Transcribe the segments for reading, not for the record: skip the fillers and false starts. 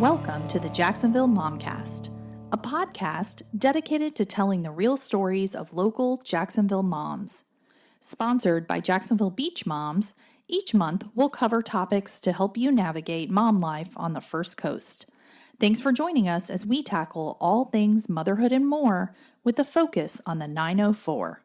Welcome to the Jacksonville Momcast, a podcast dedicated to telling the real stories of local Jacksonville moms. Sponsored by Jacksonville Beach Moms, each month we'll cover topics to help you navigate mom life on the First Coast. Thanks for joining us as we tackle all things motherhood and more with a focus on the 904.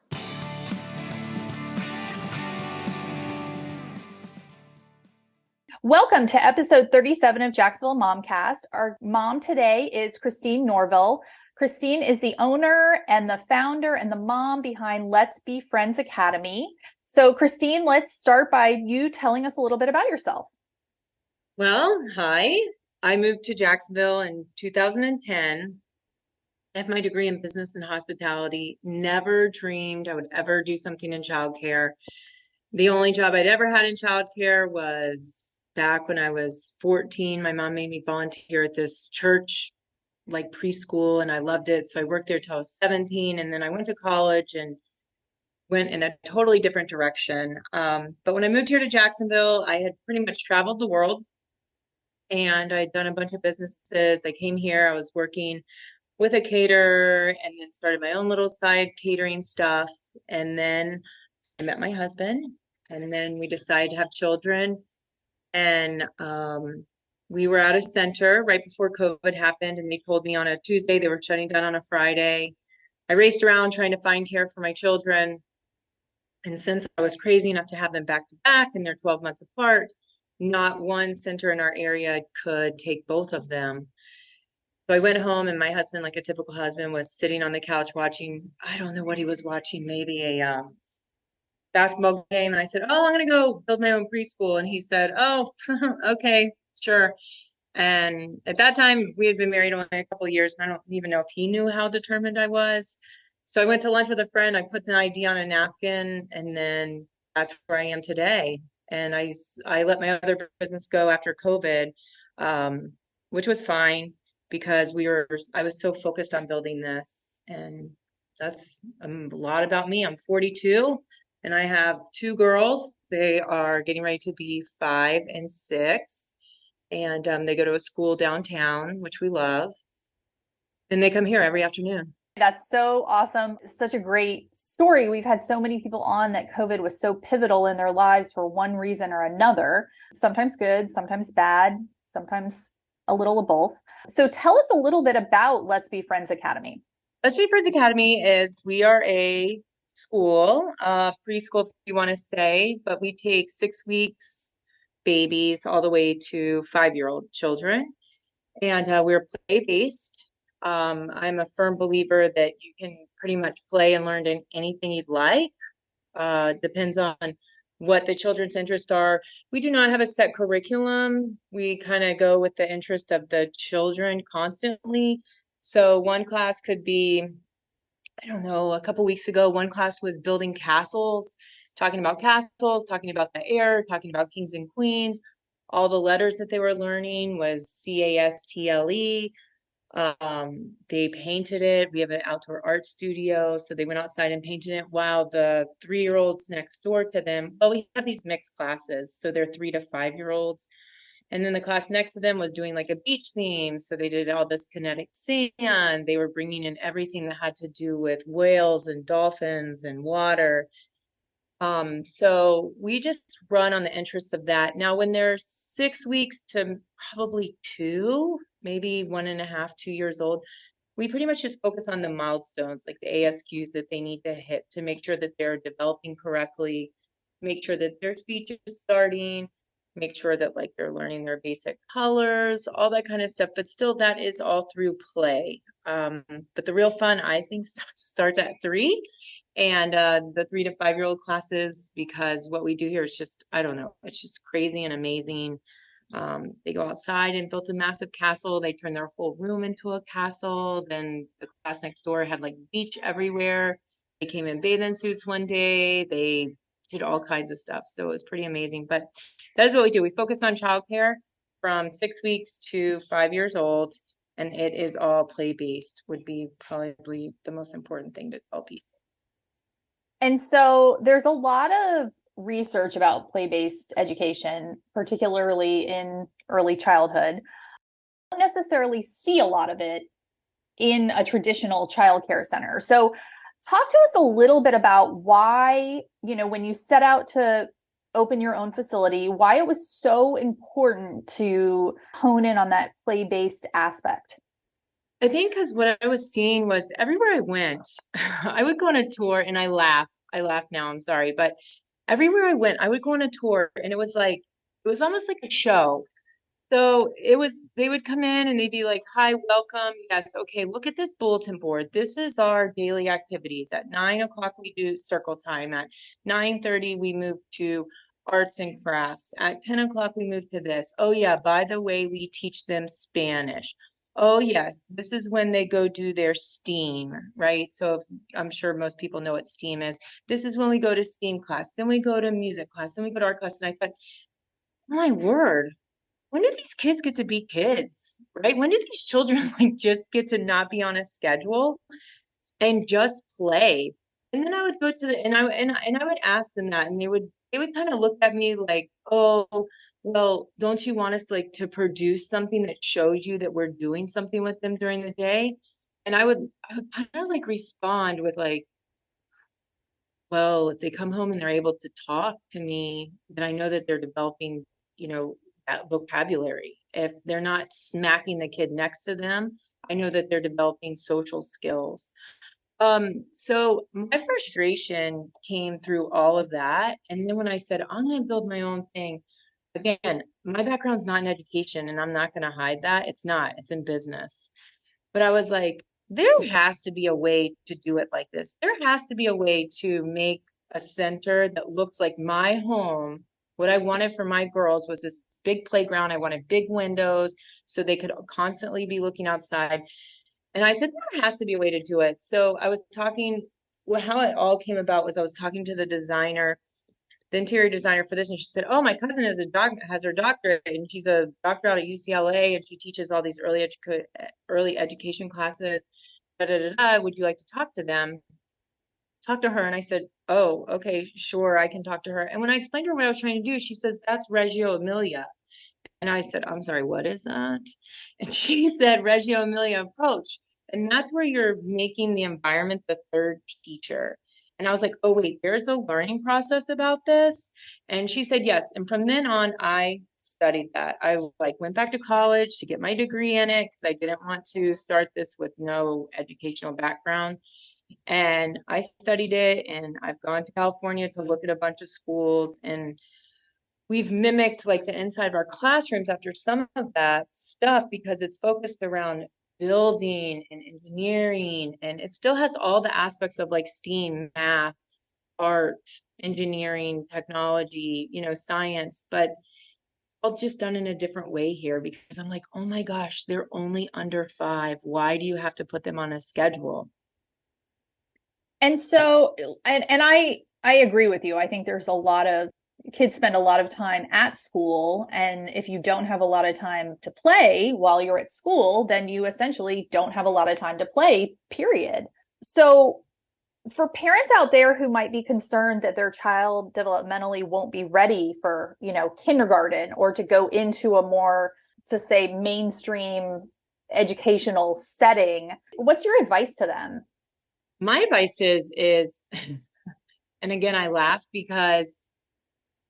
Welcome to episode 37 of Jacksonville Momcast. Our mom today is Christine Norvell. Christine is the owner and the founder and the mom behind Let's Be Friends Academy. So Christine, let's start by you telling us a little bit about yourself. Well, hi. I moved to Jacksonville in 2010. I have my degree in business and hospitality. Never dreamed I would ever do something in childcare. The only job I'd ever had in childcare was back when I was 14. My mom made me volunteer at this church, like preschool, and I loved it. So I worked there till I was 17, and then I went to college and went in a totally different direction. But when I moved here to Jacksonville, I had pretty much traveled the world and I'd done a bunch of businesses. I came here, I was working with a caterer and then started my own little side catering stuff. And then I met my husband, and then we decided to have children. And we were at a center right before COVID happened, and they told me on a Tuesday they were shutting down on a Friday. I raced around trying to find care for my children. And since I was crazy enough to have them back to back and they're 12 months apart, not one center in our area could take both of them. So I went home, and my husband, like a typical husband, was sitting on the couch watching, I don't know what he was watching, maybe a basketball game. And I said, "Oh, I'm going to go build my own preschool." And he said, "Oh, okay, sure." And at that time, we had been married only a couple of years, and I don't even know if he knew how determined I was. So I went to lunch with a friend. I put the idea on a napkin, and then that's where I am today. And I let my other business go after COVID, which was fine because I was so focused on building this. And that's a lot about me. I'm 42. And I have two girls. They are getting ready to be 5 and 6. And they go to a school downtown, which we love. And they come here every afternoon. That's so awesome. Such a great story. We've had so many people on that COVID was so pivotal in their lives for one reason or another. Sometimes good, sometimes bad, sometimes a little of both. So tell us a little bit about Let's Be Friends Academy. Let's Be Friends Academy we are a school, preschool, if you want to say, but we take 6 weeks babies all the way to 5-year-old children. And we're play-based. I'm a firm believer that you can pretty much play and learn in anything you'd like. Depends on what the children's interests are. We do not have a set curriculum. We kind of go with the interest of the children constantly. So one class could be, I don't know, a couple weeks ago, one class was building castles, talking about the air, talking about kings and queens. All the letters that they were learning was CASTLE. They painted it. We have an outdoor art studio, so they went outside and painted it while the 3-year-olds next door to them, well, we have these mixed classes, so they're 3 to 5-year-olds. And then the class next to them was doing like a beach theme. So they did all this kinetic sand. They were bringing in everything that had to do with whales and dolphins and water. So we just run on the interests of that. Now, when they're 6 weeks to probably 2, maybe 1.5, 2 years old, we pretty much just focus on the milestones, like the ASQs that they need to hit to make sure that they're developing correctly, make sure that their speech is starting, make sure that like they're learning their basic colors, all that kind of stuff. But still, that is all through play. But the real fun, I think, starts at 3. And the 3 to 5-year-old classes, because what we do here is just, I don't know, it's just crazy and amazing. They go outside and built a massive castle. They turned their whole room into a castle. Then the class next door had like beach everywhere. They came in bathing suits one day. They did all kinds of stuff. So it was pretty amazing. But that is what we do. We focus on childcare from 6 weeks to 5 years old. And it is all play-based, would be probably the most important thing to tell people. And so there's a lot of research about play-based education, particularly in early childhood. necessarily see a lot of it in a traditional childcare center. So talk to us a little bit about why, when you set out to open your own facility, why it was so important to hone in on that play-based aspect. I think because what I was seeing was everywhere I went, I would go on a tour and I laugh. I laugh now, I'm sorry, but everywhere I went, I would go on a tour and it was almost like a show. So they would come in and they'd be like, hi, welcome. Yes, okay, look at this bulletin board. This is our daily activities. At 9 o'clock, we do circle time. At 9:30, we move to arts and crafts. At 10 o'clock, we move to this. Oh, yeah, by the way, we teach them Spanish. Oh, yes, this is when they go do their STEAM, right? So I'm sure most people know what STEAM is. This is when we go to STEAM class. Then we go to music class. Then we go to art class. And I thought, my word, when do these kids get to be kids, right? When do these children like just get to not be on a schedule and just play? And then I would go to the and I would ask them that, and they would kind of look at me like, oh, well, don't you want us like to produce something that shows you that we're doing something with them during the day? And I would kind of like respond with like, well, if they come home and they're able to talk to me, then I know that they're developing, that vocabulary. If they're not smacking the kid next to them, I know that they're developing social skills. So my frustration came through all of that. And then when I said, I'm going to build my own thing, again, my background's not in education and I'm not going to hide that. It's not, it's in business. But I was like, there has to be a way to do it like this. There has to be a way to make a center that looks like my home. What I wanted for my girls was this big playground. I wanted big windows so they could constantly be looking outside. And I said, there has to be a way to do it. So I was talking, well, how it all came about was I was talking to the interior designer for this, and she said, "Oh, my cousin has her doctorate, and she's a doctor out at UCLA, and she teaches all these early education classes. Da, da, da, da. Would you like to talk to them?" Talk to her, and I said, "Oh, okay, sure, I can talk to her." And when I explained to her what I was trying to do, she says, "That's Reggio Emilia." And I said, I'm sorry, what is that? And she said, Reggio Emilia approach. And that's where you're making the environment the third teacher. And I was like, oh, wait, there's a learning process about this. And she said, yes. And from then on, I studied that. I like went back to college to get my degree in it because I didn't want to start this with no educational background. And I studied it, and I've gone to California to look at a bunch of schools, and we've mimicked like the inside of our classrooms after some of that stuff because it's focused around building and engineering, and it still has all the aspects of like STEAM, math, art, engineering, technology, science, but all just done in a different way here because I'm like, oh my gosh, they're only under 5. Why do you have to put them on a schedule? And so, and I agree with you. I think there's a lot of kids spend a lot of time at school. And if you don't have a lot of time to play while you're at school, then you essentially don't have a lot of time to play, period. So for parents out there who might be concerned that their child developmentally won't be ready for, kindergarten or to go into a more, to say, mainstream educational setting, what's your advice to them? My advice is, and again, I laugh because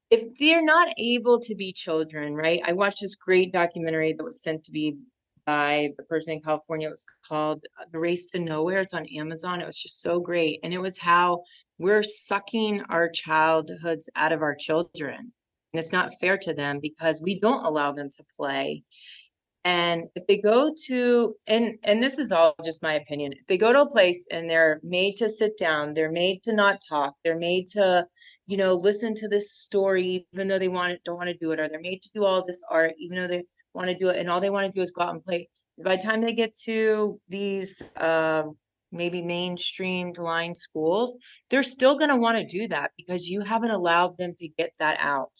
if they're not able to be children, right? I watched this great documentary that was sent to me by the person in California. It was called The Race to Nowhere. It's on Amazon. It was just so great. And it was how we're sucking our childhoods out of our children. And it's not fair to them because we don't allow them to play. And if they go to, and this is all just my opinion, if they go to a place and they're made to sit down, they're made to not talk, they're made to, listen to this story, even though don't want to do it, or they're made to do all this art, even though they want to do it, and all they want to do is go out and play. By the time they get to these maybe mainstreamed line schools, they're still going to want to do that because you haven't allowed them to get that out.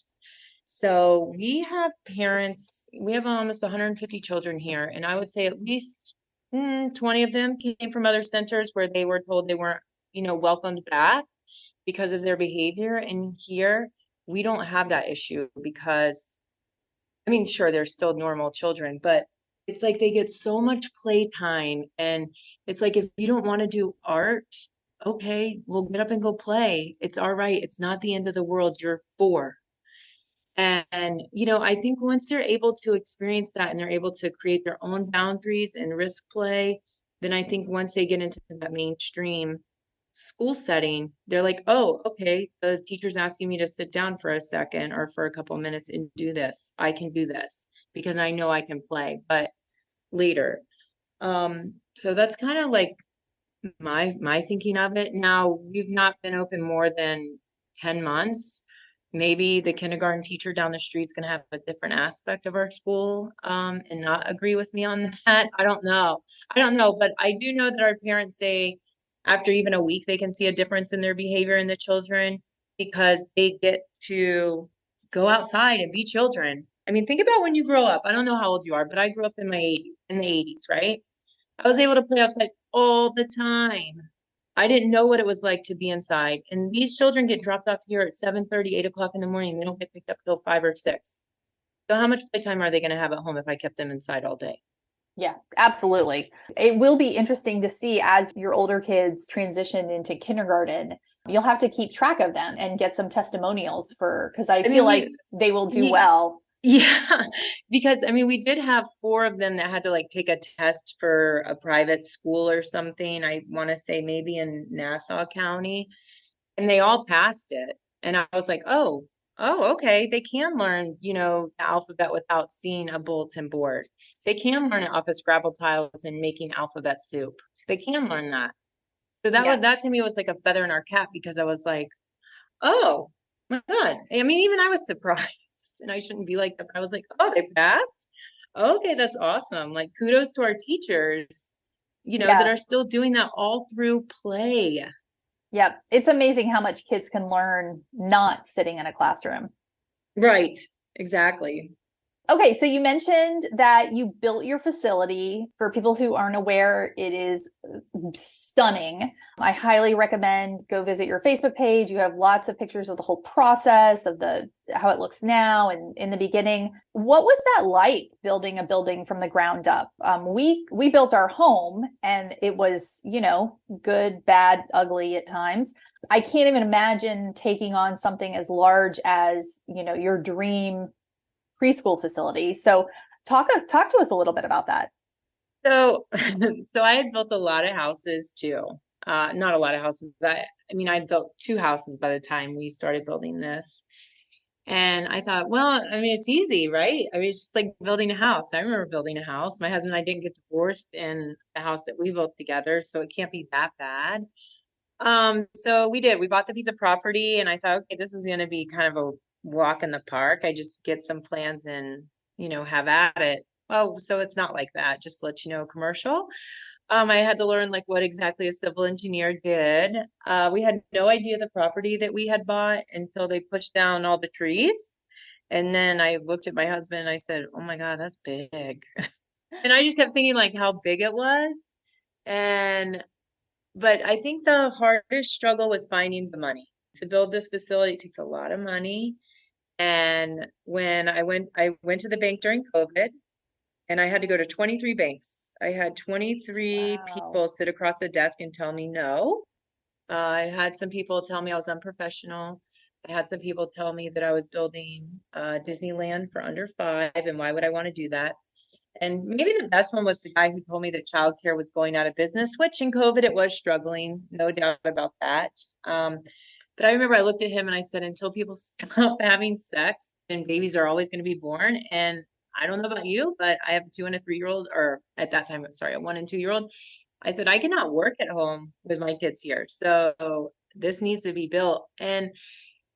So we have we have almost 150 children here, and I would say at least 20 of them came from other centers where they were told they weren't, welcomed back because of their behavior. And here we don't have that issue because, I mean, sure, they're still normal children, but it's like they get so much playtime. And it's like, if you don't want to do art, okay, well, get up and go play. It's all right. It's not the end of the world. You're four. And, I think once they're able to experience that and they're able to create their own boundaries and risk play, then I think once they get into that mainstream school setting, they're like, oh, okay, the teacher's asking me to sit down for a second or for a couple minutes and do this. I can do this because I know I can play, but later. So that's kind of like my thinking of it. Now, we've not been open more than 10 months. Maybe the kindergarten teacher down the street is going to have a different aspect of our school, and not agree with me on that. I don't know. I don't know, but I do know that our parents say after even a week, they can see a difference in their behavior in the children because they get to go outside and be children. I mean, think about when you grow up. I don't know how old you are, but I grew up in the 80s, right? I was able to play outside all the time. I didn't know what it was like to be inside. And these children get dropped off here at 7:30, 8 o'clock in the morning. They don't get picked up till 5 or 6. So how much playtime are they going to have at home if I kept them inside all day? Yeah, absolutely. It will be interesting to see as your older kids transition into kindergarten. You'll have to keep track of them and get some testimonials because I feel like they will do well. Yeah, because I mean, we did have 4 of them that had to like take a test for a private school or something. I want to say maybe in Nassau County, and they all passed it. And I was like, oh, okay. They can learn, the alphabet without seeing a bulletin board. They can learn it off of Scrabble tiles and making alphabet soup. They can learn that. So that to me was like a feather in our cap because I was like, oh my God. I mean, even I was surprised. And I shouldn't be like that. But I was like, oh, they passed? Okay, that's awesome. Like kudos to our teachers, that are still doing that all through play. Yep. It's amazing how much kids can learn not sitting in a classroom. Right. Exactly. Okay, so you mentioned that you built your facility. For people who aren't aware, it is stunning. I highly recommend go visit your Facebook page. You have lots of pictures of the whole process of how it looks now and in the beginning. What was that like building a building from the ground up? We built our home and it was, good, bad, ugly at times. I can't even imagine taking on something as large as, your dream preschool facility. So talk to us a little bit about that. So, so I had built a lot of houses too. Not a lot of houses. I mean, I built 2 houses by the time we started building this. And I thought, well, I mean, it's easy, right? I mean, it's just like building a house. I remember building a house. My husband and I didn't get divorced in the house that we built together, so it can't be that bad. So we did. We bought the piece of property, and I thought, okay, this is going to be kind of a walk in the park. I just get some plans and, have at it. Oh, so it's not like that. Just to let you know, commercial. I had to learn like what exactly a civil engineer did. We had no idea the property that we had bought until they pushed down all the trees. And then I looked at my husband and I said, "Oh my God, that's big." And I just kept thinking like how big it was. And but I think the hardest struggle was finding the money. To build this facility, it takes a lot of money. And when I went to the bank during COVID and I had to go to 23 banks. I had 23 people sit across the desk and tell me no. I had some people tell me I was unprofessional. I had some people tell me that I was building Disneyland for under 5, and why would I want to do that? And maybe the best one was the guy who told me that childcare was going out of business, which in COVID it was struggling, no doubt about that. But I remember I looked at him and I said, until people stop having sex, and babies are always going to be born. And I don't know about you, but I have a 2 and a 3-year-old, or at that time, sorry, a 1 and 2-year-old. I said, I cannot work at home with my kids here. So this needs to be built. And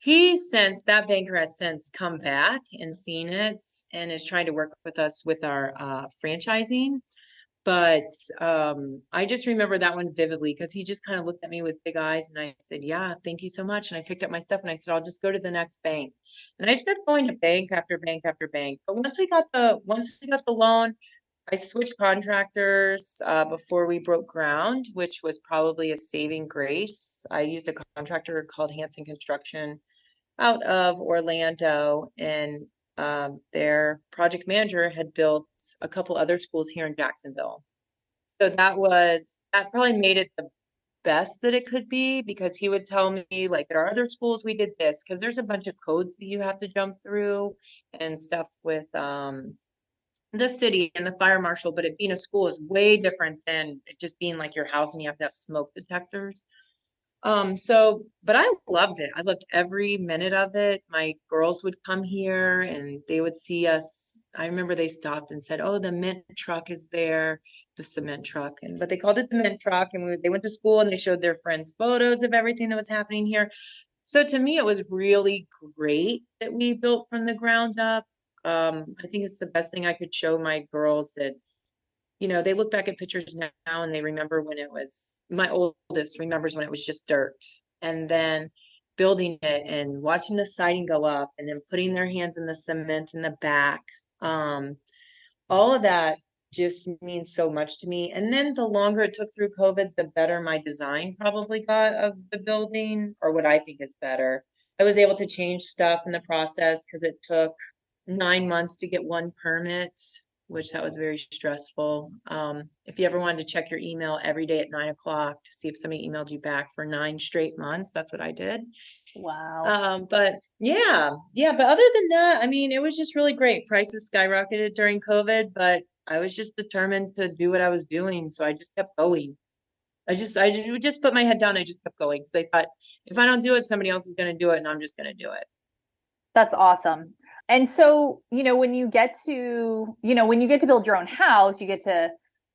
that banker has since come back and seen it and is trying to work with us with our franchising. But I just remember that one vividly because he just kind of looked at me with big eyes and I said, yeah, thank you so much. And I picked up my stuff and I said, I'll just go to the next bank. And I just kept going to bank after bank after bank. But once we got the loan, I switched contractors before we broke ground, which was probably a saving grace. I used a contractor called Hanson Construction out of Orlando, and their project manager had built a couple other schools here in Jacksonville. So that probably made it the best that it could be, because he would tell me, like, at our other schools we did this, because there's a bunch of codes that you have to jump through and stuff with the city and the fire marshal, but it being a school is way different than it just being like your house and you have to have smoke detectors. But I loved it. I loved every minute of it. My girls would come here and they would see us. I remember they stopped and said, "Oh, the mint truck is there," the cement truck, but they called it the mint truck. And they went to school and they showed their friends photos of everything that was happening here. So to me, it was really great that we built from the ground up. I think it's the best thing I could show my girls, that they look back at pictures now and they remember when it was, my oldest remembers when it was just dirt. And then building it and watching the siding go up and then putting their hands in the cement in the back. All of that just means so much to me. And then the longer it took through COVID, the better my design probably got of the building, or what I think is better. I was able to change stuff in the process because it took 9 months to get one permit, which that was very stressful. If you ever wanted to check your email every day at 9 o'clock to see if somebody emailed you back for 9 straight months, that's what I did. Wow. But but other than that, I mean, it was just really great. Prices skyrocketed during COVID, but I was just determined to do what I was doing, so I just kept going. I just put my head down. I just kept going because I thought, if I don't do it, somebody else is going to do it, and I'm just going to do it. That's awesome. And so, when you get to build your own house, you get to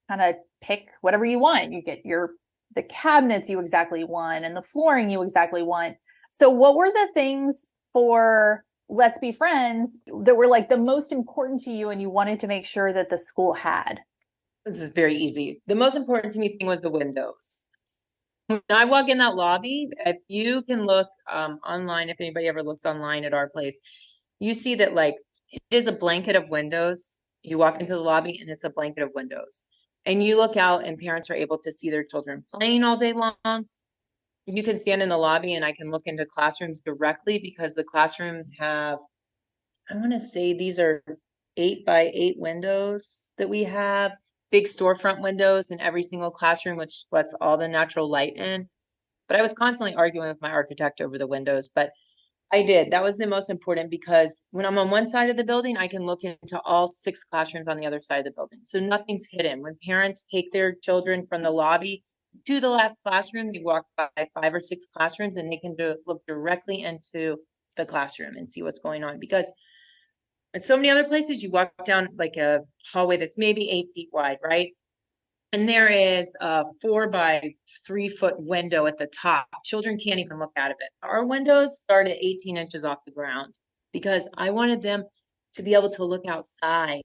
kind of pick whatever you want. You get the cabinets you exactly want and the flooring you exactly want. So what were the things for Let's Be Friends that were like the most important to you and you wanted to make sure that the school had? This is very easy. The most important to me thing was the windows. When I walk in that lobby, if you can look online, if anybody ever looks online at our place, you see that, like, it is a blanket of windows. You walk into the lobby and it's a blanket of windows. And you look out and parents are able to see their children playing all day long. You can stand in the lobby and I can look into classrooms directly, because the classrooms have, I want to say these are 8 by 8 windows that we have, big storefront windows in every single classroom, which lets all the natural light in. But I was constantly arguing with my architect over the windows, but I did. That was the most important, because when I'm on one side of the building, I can look into all 6 classrooms on the other side of the building. So nothing's hidden. When parents take their children from the lobby to the last classroom, they walk by 5 or 6 classrooms and they can look directly into the classroom and see what's going on. Because at so many other places, you walk down like a hallway that's maybe 8 feet wide, right? And there is a 4 by 3 foot window at the top. Children can't even look out of it. Our windows start at 18 inches off the ground, because I wanted them to be able to look outside.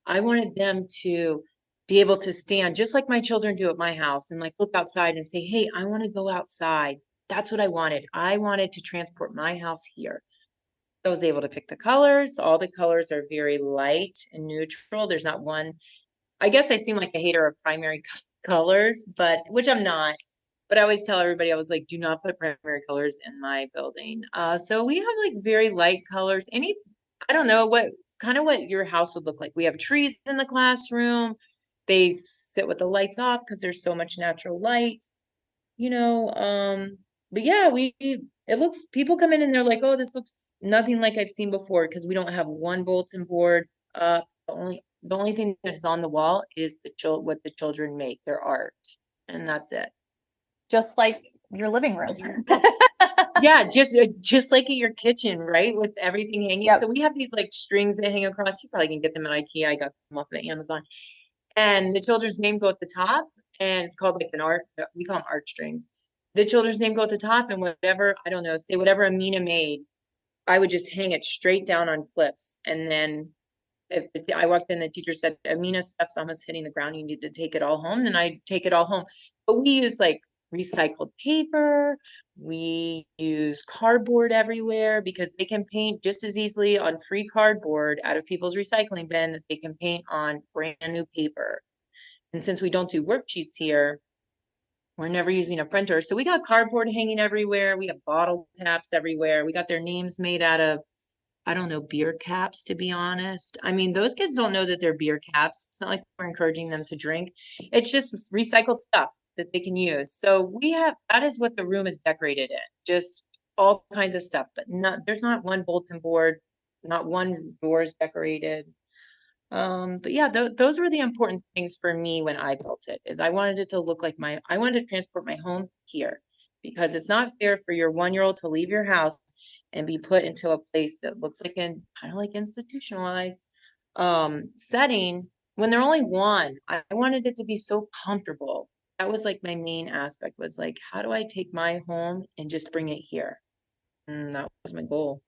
I wanted them to be able to stand just like my children do at my house and like look outside and say, "Hey, I want to go outside." That's what I wanted. I wanted to transport my house here. I was able to pick the colors. All the colors are very light and neutral. There's not one. I guess I seem like a hater of primary colors, but which I'm not. But I always tell everybody, I was like, do not put primary colors in my building. So we have like very light colors. I don't know what your house would look like. We have trees in the classroom. They sit with the lights off because there's so much natural light, you know. But yeah, it looks, people come in and they're like, "Oh, this looks nothing like I've seen before," because we don't have one bulletin board. The only thing that is on the wall is what the children make, their art, and that's it. Just like your living room. Yeah, just like at your kitchen, right? With everything hanging. Yep. So we have these like strings that hang across. You probably can get them at IKEA. I got them off of Amazon. And the children's name go at the top, and it's called like an art. We call them art strings. The children's name go at the top, and whatever, I don't know, say whatever Amina made, I would just hang it straight down on clips, and then if I walked in, the teacher said, "Amina's stuff's almost hitting the ground. You need to take it all home." Then I take it all home. But we use like recycled paper. We use cardboard everywhere, because they can paint just as easily on free cardboard out of people's recycling bin that they can paint on brand new paper. And since we don't do worksheets here, we're never using a printer. So we got cardboard hanging everywhere. We have bottle caps everywhere. We got their names made out of I don't know, beer caps, to be honest. I mean, those kids don't know that they're beer caps. It's not like we're encouraging them to drink. It's just recycled stuff that they can use. So that is what the room is decorated in, just all kinds of stuff, but there's not one bulletin board, not one door is decorated. But yeah, those were the important things for me when I built it, is I wanted it to look like I wanted to transport my home here, because it's not fair for your 1-year-old to leave your house and be put into a place that looks like kind of like institutionalized setting when they're only one. I wanted it to be so comfortable. That was like my main aspect, was like, how do I take my home and just bring it here? And that was my goal.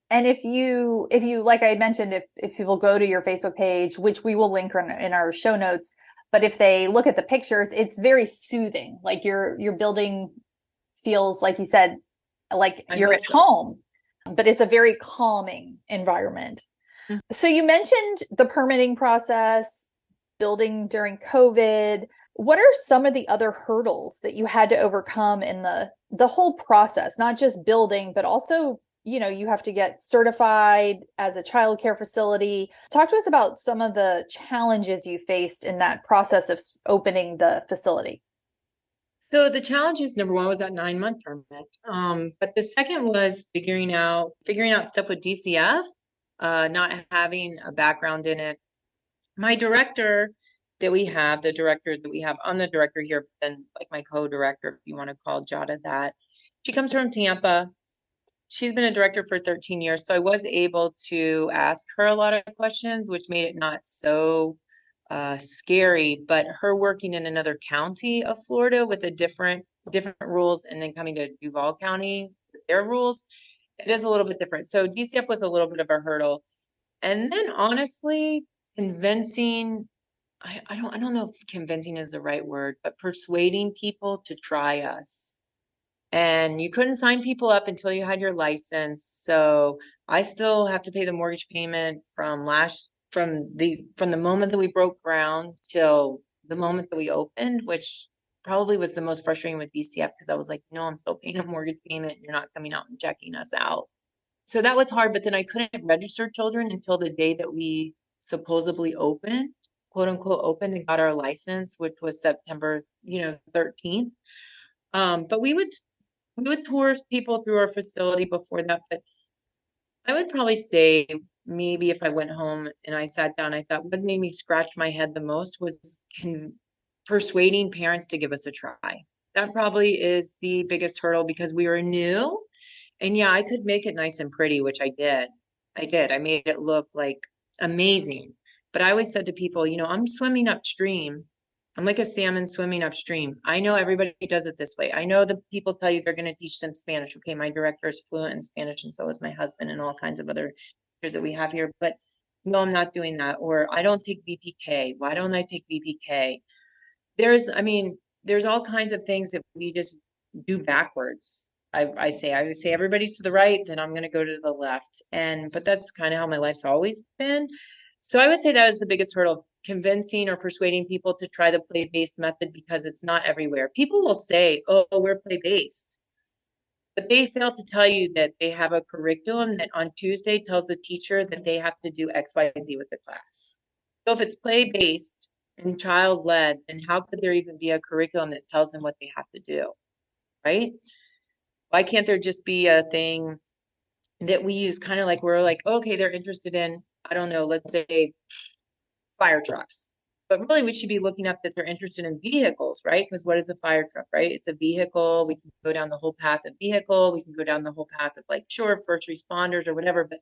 And if you like I mentioned, if people go to your Facebook page, which we will link in our show notes, but if they look at the pictures, it's very soothing. Like your building feels, like you said, like you're at home, but it's a very calming environment. Mm-hmm. So you mentioned the permitting process, building during COVID. What are some of the other hurdles that you had to overcome in the whole process, not just building, but also, you have to get certified as a childcare facility. Talk to us about some of the challenges you faced in that process of opening the facility. So the challenges, number one, was that 9-month permit. But the second was figuring out stuff with DCF, not having a background in it. My director that we have, I'm the director here, but then like my co-director, if you want to call Jada that, she comes from Tampa. She's been a director for 13 years, so I was able to ask her a lot of questions, which made it not so scary. But her working in another county of Florida with different rules, and then coming to Duval County with their rules, it is a little bit different. So DCF was a little bit of a hurdle. And then honestly, convincing, I don't know if convincing is the right word, but persuading people to try us. And you couldn't sign people up until you had your license. So I still have to pay the mortgage payment from the moment that we broke ground till the moment that we opened, which probably was the most frustrating with DCF, because I was like, no, I'm still paying a mortgage payment. You're not coming out and checking us out. So that was hard, but then I couldn't register children until the day that we supposedly opened, quote unquote, opened and got our license, which was September, 13th. But we would tour people through our facility before that. But I would probably say, maybe if I went home and I sat down, I thought what made me scratch my head the most was persuading parents to give us a try. That probably is the biggest hurdle, because we were new. And yeah, I could make it nice and pretty, which I did. I made it look like amazing. But I always said to people, I'm swimming upstream. I'm like a salmon swimming upstream. I know everybody does it this way. I know the people tell you they're going to teach them Spanish. Okay, my director is fluent in Spanish, and so is my husband, and all kinds of other teachers that we have here. But no, I'm not doing that. Or I don't take VPK. Why don't I take VPK? There's all kinds of things that we just do backwards. I would say everybody's to the right, then I'm going to go to the left. But that's kind of how my life's always been. So I would say that was the biggest hurdle, convincing or persuading people to try the play-based method, because it's not everywhere. People will say, oh, we're play-based, but they fail to tell you that they have a curriculum that on Tuesday tells the teacher that they have to do XYZ with the class. So if it's play-based and child-led, then how could there even be a curriculum that tells them what they have to do, right? Why can't there just be a thing that we use, kind of like we're like, okay, they're interested in, I don't know, let's say fire trucks. But really, we should be looking up that they're interested in vehicles, right? Because what is a fire truck, right? It's a vehicle. We can go down the whole path of vehicle. We can go down the whole path of, like, sure, first responders or whatever. But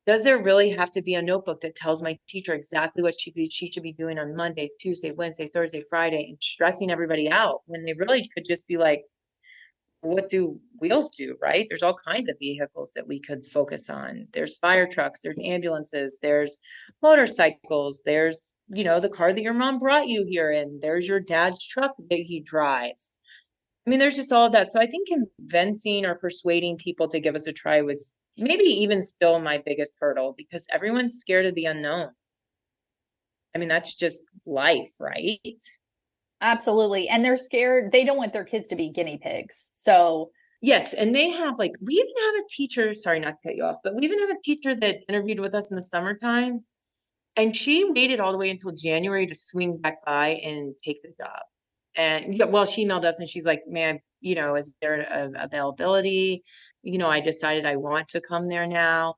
does there really have to be a notebook that tells my teacher exactly what she should be doing on Monday, Tuesday, Wednesday, Thursday, Friday, and stressing everybody out, when they really could just be like, what do wheels do, right? There's all kinds of vehicles that we could focus on. There's fire trucks, there's ambulances, there's motorcycles, there's, the car that your mom brought you here in, there's your dad's truck that he drives. There's just all of that. So I think convincing or persuading people to give us a try was maybe even still my biggest hurdle, because everyone's scared of the unknown. That's just life, right? Absolutely. And they're scared. They don't want their kids to be guinea pigs. So Yes, and they have like we even have a teacher, sorry not to cut you off, but we even have a teacher that interviewed with us in the summertime, and she waited all the way until January to swing back by and take the job. And yeah, well, she emailed us and she's like, "Man, is there availability? I decided I want to come there now."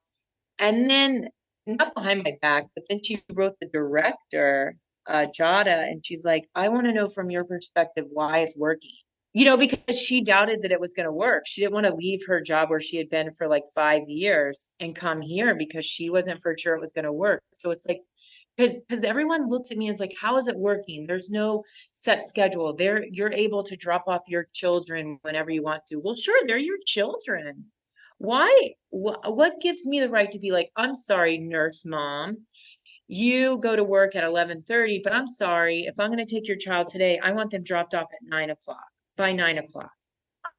And then, not behind my back, but then she wrote the director, Jada, and she's like, "I want to know from your perspective why it's working." Because she doubted that it was going to work. She didn't want to leave her job where she had been for like 5 years and come here because she wasn't for sure it was going to work. So it's like, because everyone looks at me as like, how is it working? There's no set schedule. You're able to drop off your children whenever you want to. Well, sure, they're your children. Why? What gives me the right to be like, I'm sorry, nurse mom, you go to work at 11:30, but I'm sorry, if I'm going to take your child today, I want them dropped off at 9 o'clock, by 9 o'clock.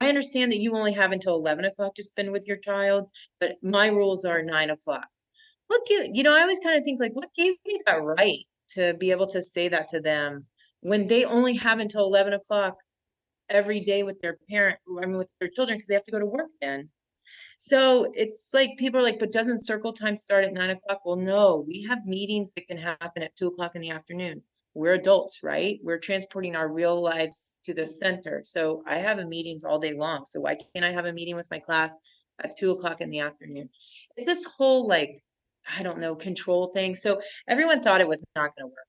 I understand that you only have until 11 o'clock to spend with your child, but my rules are 9 o'clock. I always kind of think like, what gave me that right to be able to say that to them when they only have until 11 o'clock every day with their with their children, because they have to go to work then. So it's like people are like, but doesn't circle time start at 9 o'clock? Well, no, we have meetings that can happen at 2 o'clock in the afternoon. We're adults, right? We're transporting our real lives to the center. So I have meetings all day long. So why can't I have a meeting with my class at 2 o'clock in the afternoon? It's this whole like, I don't know, control thing. So everyone thought it was not going to work.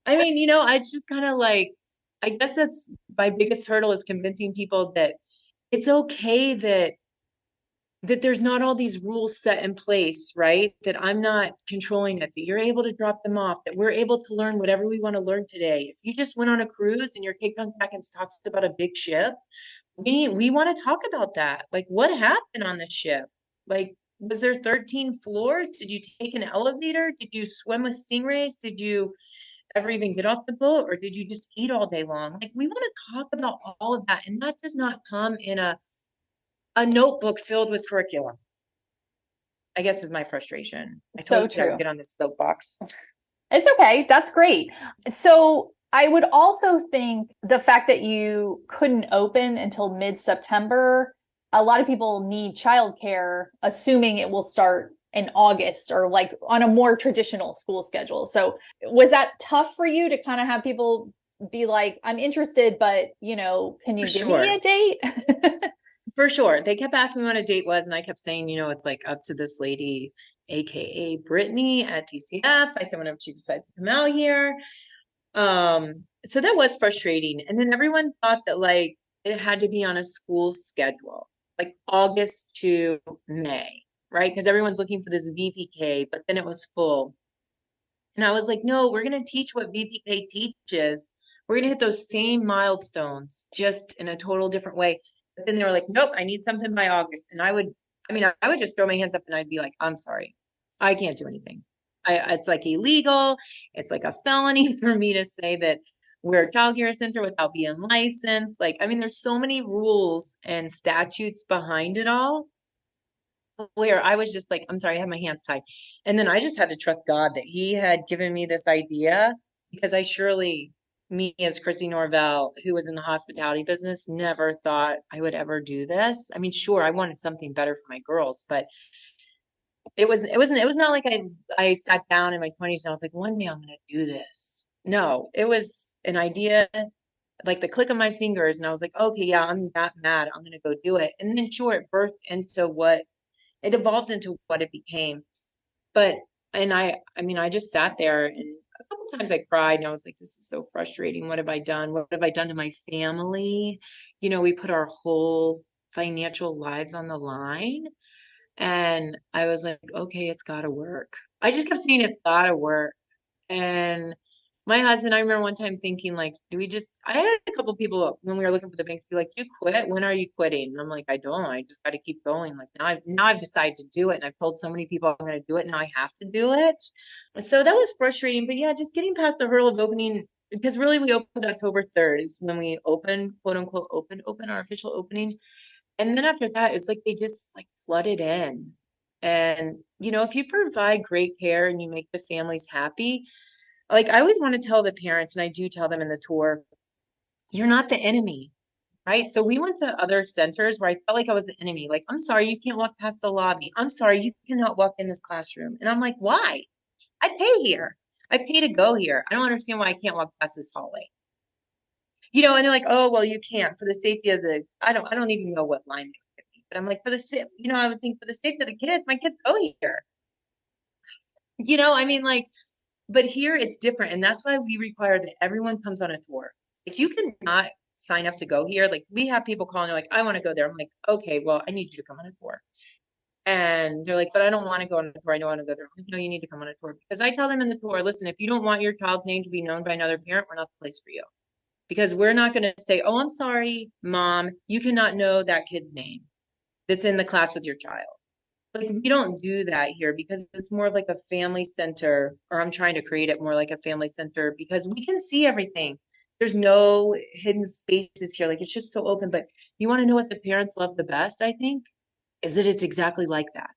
I mean, I just kind of like, I guess that's my biggest hurdle is convincing people that it's okay that there's not all these rules set in place, right? That I'm not controlling it, that you're able to drop them off, that we're able to learn whatever we want to learn today. If you just went on a cruise and your kid comes back and talks about a big ship, we want to talk about that. Like, what happened on the ship? Like, was there 13 floors? Did you take an elevator? Did you swim with stingrays? Did you ever even get off the boat? Or did you just eat all day long? Like, we want to talk about all of that. And that does not come in a notebook filled with curriculum, I guess, is my frustration. I So told you I would true. get on this soapbox. It's okay. That's great. So I would also think the fact that you couldn't open until mid-September, a lot of people need childcare, assuming it will start in August or like on a more traditional school schedule. So was that tough for you to kind of have people be like, I'm interested, but can For you give me sure. a date? For sure. They kept asking me what a date was, and I kept saying, it's like up to this lady, aka Brittany at TCF. I said whenever she decides to come out here. So that was frustrating. And then everyone thought that like it had to be on a school schedule, like August to May, right? Because everyone's looking for this VPK, but then it was full. And I was like, no, we're going to teach what VPK teaches. We're going to hit those same milestones, just in a total different way. But then they were like, nope, I need something by August. And I would just throw my hands up and I'd be like, I'm sorry, I can't do anything. It's like illegal. It's like a felony for me to say that we're a child care center without being licensed. Like, I mean, there's so many rules and statutes behind it all where I was just like, I'm sorry, I have my hands tied. And then I just had to trust God that He had given me this idea because me as Christine Norvell, who was in the hospitality business, never thought I would ever do this. I mean, sure, I wanted something better for my girls, but it was not like I sat down in my 20s and I was like, one day I'm gonna do this. No, it was an idea like the click of my fingers, and I was like, okay, yeah, I'm that mad. I'm gonna go do it. And then sure, it evolved into what it became. But I mean, I just sat there and a couple times I cried and I was like, this is so frustrating. What have I done? What have I done to my family? We put our whole financial lives on the line. And I was like, okay, it's gotta work. I just kept saying it's gotta work. And my husband, I remember one time thinking, like, I had a couple people when we were looking for the bank be like, you quit? When are you quitting? And I'm like, I don't. I just got to keep going. Like now I've decided to do it. And I've told so many people I'm going to do it. Now I have to do it. So that was frustrating. But yeah, just getting past the hurdle of opening, because really we opened October 3rd is when we opened, quote unquote, open our official opening. And then after that, it's like they just like flooded in. And, if you provide great care and you make the families happy, like I always want to tell the parents, and I do tell them in the tour, you're not the enemy. right? So we went to other centers where I felt like I was the enemy. Like, I'm sorry, you can't walk past the lobby. I'm sorry, you cannot walk in this classroom. And I'm like, why? I pay here. I pay to go here. I don't understand why I can't walk past this hallway. And they're like, oh, well, you can't for the safety of I don't even know what line they would give me. But I'm like, I would think for the safety of the kids, my kids go here. Like, but here it's different. And that's why we require that everyone comes on a tour. If you cannot sign up to go here, like we have people calling, they're like, I want to go there. I'm like, okay, well, I need you to come on a tour. And they're like, but I don't want to go on a tour. I don't want to go there. I'm like, no, you need to come on a tour. Because I tell them in the tour, listen, if you don't want your child's name to be known by another parent, we're not the place for you. Because we're not going to say, oh, I'm sorry, mom, you cannot know that kid's name that's in the class with your child. Like, we don't do that here because it's more like a family center, or I'm trying to create it more like a family center because we can see everything. There's no hidden spaces here. Like, it's just so open. But you want to know what the parents love the best, I think, is that it's exactly like that.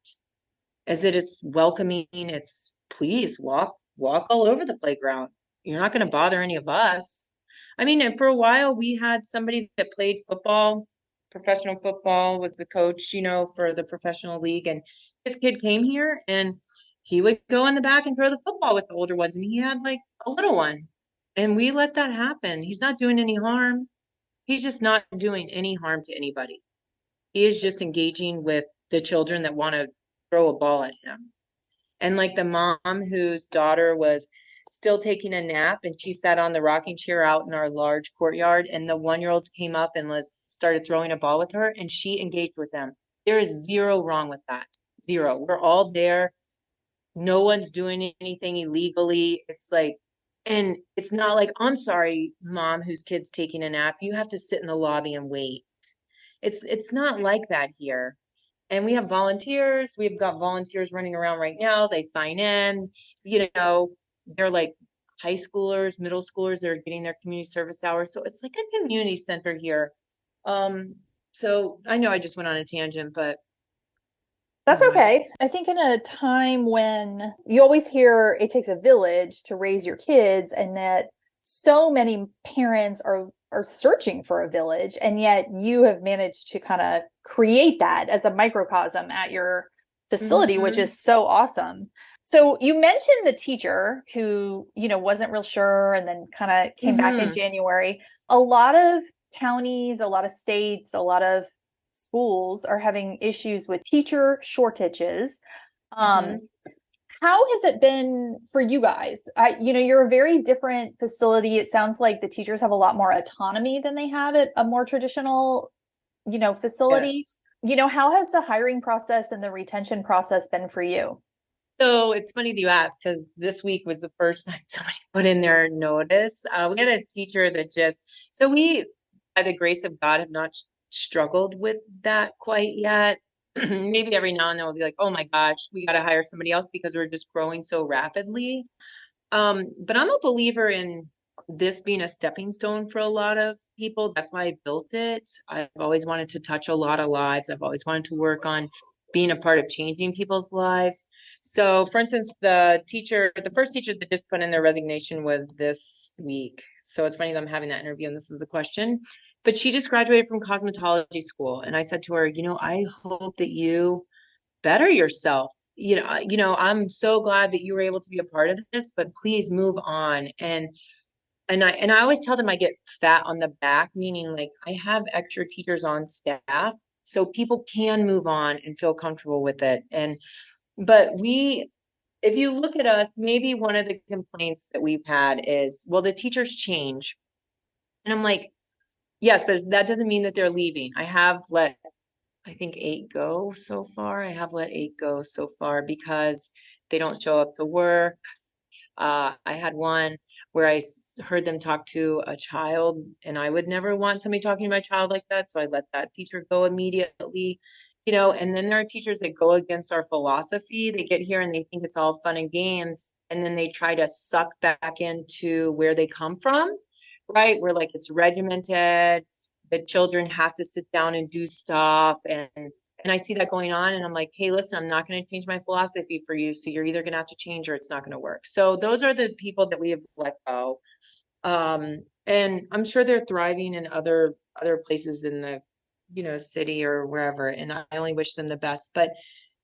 Is that it's welcoming. It's please walk all over the playground. You're not going to bother any of us. I mean, and for a while we had somebody that played football, professional football, was the coach, for the professional league. And this kid came here and he would go in the back and throw the football with the older ones. And he had like a little one. And we let that happen. He's not doing any harm. He's just not doing any harm to anybody. He is just engaging with the children that want to throw a ball at him. And like the mom whose daughter was still taking a nap and she sat on the rocking chair out in our large courtyard, and the 1-year-olds came up and started throwing a ball with her and she engaged with them. There is zero wrong with that. Zero. We're all there. No one's doing anything illegally. It's like, and it's not like, I'm sorry, mom, whose kid's taking a nap. You have to sit in the lobby and wait. It's not like that here. And we have volunteers. We've got volunteers running around right now. They sign in, they're like high schoolers, middle schoolers that are getting their community service hours. So it's like a community center here. So I know I just went on a tangent, but That's okay. I think in a time when you always hear it takes a village to raise your kids, and that so many parents are searching for a village, and yet you have managed to kind of create that as a microcosm at your facility, which is so awesome. So you mentioned the teacher who, wasn't real sure and then kind of came back in January. A lot of counties, a lot of states, a lot of schools are having issues with teacher shortages. How has it been for you guys? You're a very different facility. It sounds like the teachers have a lot more autonomy than they have at a more traditional, facility. yes. How has the hiring process and the retention process been for you? So it's funny that you asked, because this week was the first time somebody put in their notice. We had a teacher that so we, by the grace of God, have not struggled with that quite yet. Maybe every now and then we'll be like, oh my gosh, we got to hire somebody else because we're just growing so rapidly. But I'm a believer in this being a stepping stone for a lot of people. That's why I built it. I've always wanted to touch a lot of lives. I've always wanted to work on being a part of changing people's lives. So for instance, the first teacher that just put in their resignation was this week. So it's funny that I'm having that interview and this is the question. But she just graduated from cosmetology school. And I said to her, I hope that you better yourself. I'm so glad that you were able to be a part of this, but please move on. And I always tell them I get fat on the back, meaning like I have extra teachers on staff so people can move on and feel comfortable with it. But if you look at us, maybe one of the complaints that we've had is, well, the teachers change. And I'm like, yes, but that doesn't mean that they're leaving. I have let, I think 8 go so far. I have let 8 go so far because they don't show up to work. I had one where I heard them talk to a child, and I would never want somebody talking to my child like that. So I let that teacher go immediately, and then there are teachers that go against our philosophy. They get here and they think it's all fun and games. And then they try to suck back into where they come from, right? Where like it's regimented, the children have to sit down and do stuff. And I see that going on and I'm like, hey, listen, I'm not going to change my philosophy for you. So you're either going to have to change or it's not going to work. So those are the people that we have let go. And I'm sure they're thriving in other places in the, city or wherever. And I only wish them the best. But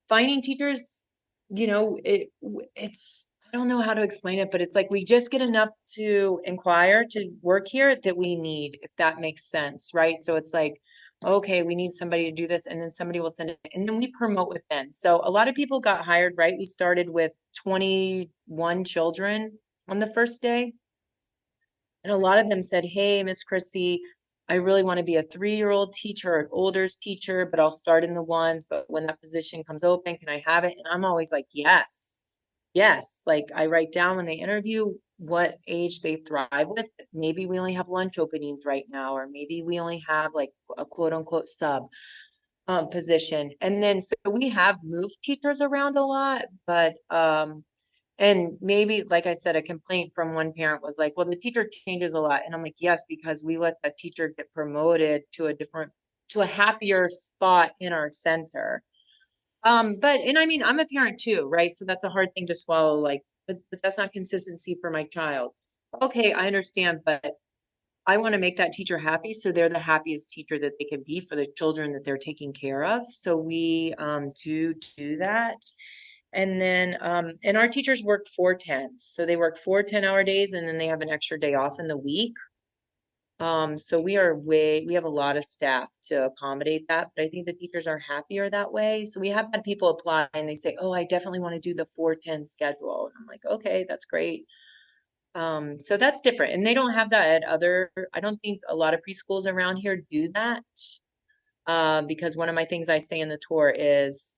finding teachers, it's I don't know how to explain it, but it's like we just get enough to inquire to work here that we need, if that makes sense, right? So it's like, okay, we need somebody to do this, and then somebody will send it, and then we promote within. So a lot of people got hired, right? We started with 21 children on the first day. And a lot of them said, hey, Miss Chrissy, I really want to be a 3-year-old teacher or an older's teacher, but I'll start in the ones. But when that position comes open, can I have it? And I'm always like, yes, yes. Like I write down when they interview what age they thrive with. Maybe we only have lunch openings right now, or maybe we only have like a quote unquote sub position. And then so we have moved teachers around a lot, but and maybe, like I said, a complaint from one parent was like, well, the teacher changes a lot. And I'm like, yes, because we let that teacher get promoted to a happier spot in our center. And I mean, I'm a parent too, right? So that's a hard thing to swallow. Like, but that's not consistency for my child. Okay, I understand, but I want to make that teacher happy so they're the happiest teacher that they can be for the children that they're taking care of. So we do that. And then, and our teachers work 4 10s. So they work 4 10-hour days, and then they have an extra day off in the week. So we have a lot of staff to accommodate that, but I think the teachers are happier that way. So we have had people apply and they say, oh, I definitely want to do the 4 10 schedule. And I'm like, okay, that's great. So that's different. And they don't have that I don't think a lot of preschools around here do that. Because one of my things I say in the tour is,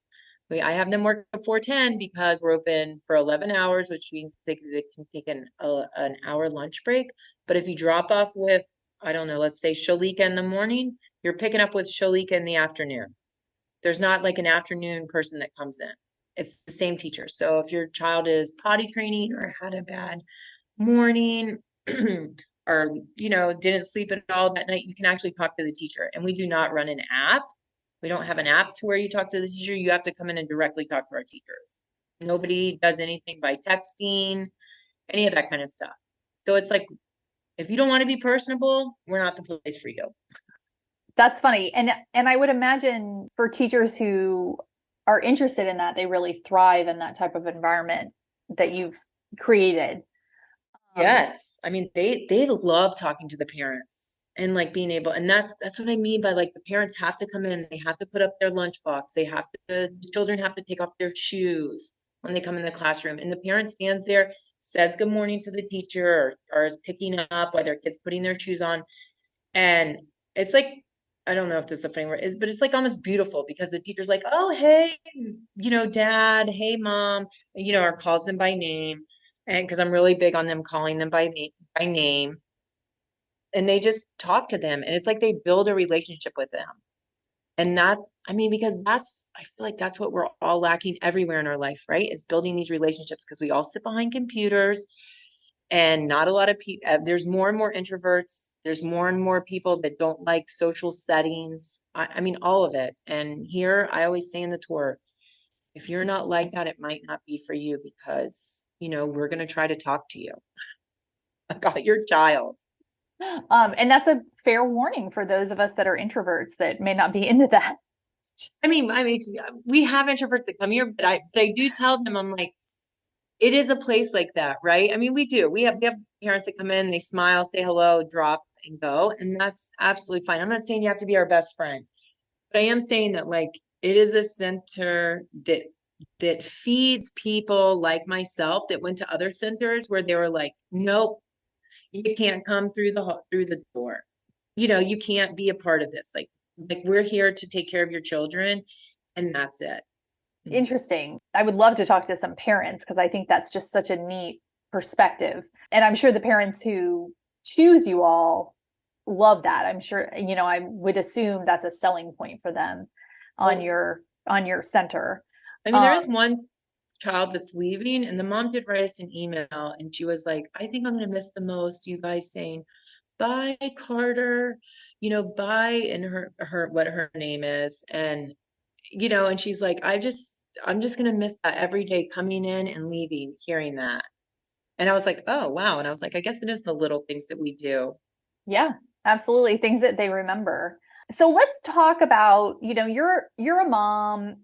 I have them work at 4 10 because we're open for 11 hours, which means they can take an hour lunch break. But if you drop off with, I don't know, let's say Shalika in the morning, you're picking up with Shalika in the afternoon. There's not like an afternoon person that comes in. It's the same teacher. So if your child is potty training or had a bad morning or, didn't sleep at all that night, you can actually talk to the teacher. And we do not run an app. We don't have an app to where you talk to the teacher. You have to come in and directly talk to our teachers. Nobody does anything by texting, any of that kind of stuff. So it's like, if you don't want to be personable, we're not the place for you. That's funny. And I would imagine for teachers who are interested in that, they really thrive in that type of environment that you've created. Yes. I mean, they love talking to the parents and like being able, and that's what I mean by like the parents have to come in, they have to put up their lunchbox, the children have to take off their shoes when they come in the classroom, and the parent stands there, says good morning to the teacher, or is picking up while their kids putting their shoes on. And it's like, I don't know if this is a funny word, but it's like almost beautiful because the teacher's like, oh, hey, dad, hey, mom, or calls them by name. And because I'm really big on them calling them by name. And they just talk to them. And it's like they build a relationship with them. And because I feel like that's what we're all lacking everywhere in our life, right? Is building these relationships because we all sit behind computers and not a lot of people, there's more and more introverts. There's more and more people that don't like social settings. I mean, all of it. And here, I always say in the tour, if you're not like that, it might not be for you because, we're going to try to talk to you about your child. And that's a fair warning for those of us that are introverts that may not be into that. I mean, we have introverts that come here, but I do tell them, I'm like, it is a place like that, right? I mean, we do. We have parents that come in, they smile, say hello, drop and go, and that's absolutely fine. I'm not saying you have to be our best friend, but I am saying that like it is a center that feeds people like myself that went to other centers where they were like, nope, you can't come through the door. You can't be a part of this. Like we're here to take care of your children, and that's it. Interesting. I would love to talk to some parents because I think that's just such a neat perspective. And I'm sure the parents who choose you all love that. I'm sure, I would assume that's a selling point for them on your center. I mean, there is one child that's leaving, and the mom did write us an email, and she was like, I think I'm going to miss the most you guys saying, bye, Carter, bye, and her what her name is. And and she's like, I'm just going to miss that every day coming in and leaving, hearing that. And I was like, oh, wow. And I was like, I guess it is the little things that we do. Yeah, absolutely. Things that they remember. So let's talk about, you're a mom.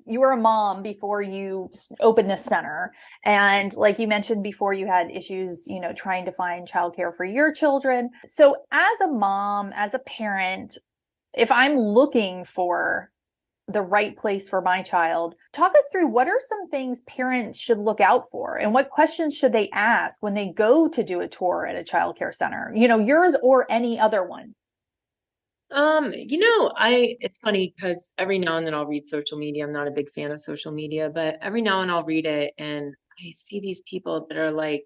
You were a mom before you opened this center. And like you mentioned before, you had issues, trying to find childcare for your children. So as a mom, as a parent, if I'm looking for the right place for my child, talk us through what are some things parents should look out for and what questions should they ask when they go to do a tour at a childcare center, yours or any other one. It's funny because every now and then I'll read social media. I'm not a big fan of social media, but every now and I'll read it and I see these people that are like,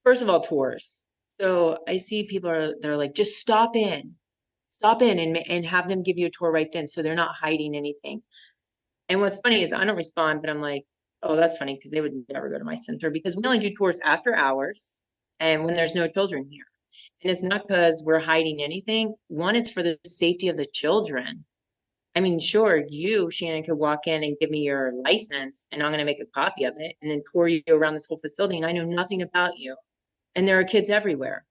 first of all, tours. So I see that are like, just stop in and have them give you a tour right then. So they're not hiding anything. And what's funny is I don't respond, but I'm like, oh, that's funny because they would never go to my center because we only do tours after hours and when there's no children here. And it's not because we're hiding anything. One, it's for the safety of the children. I mean, sure, you, Shannon, could walk in and give me your license and I'm going to make a copy of it and then tour you around this whole facility and I know nothing about you. And there are kids everywhere.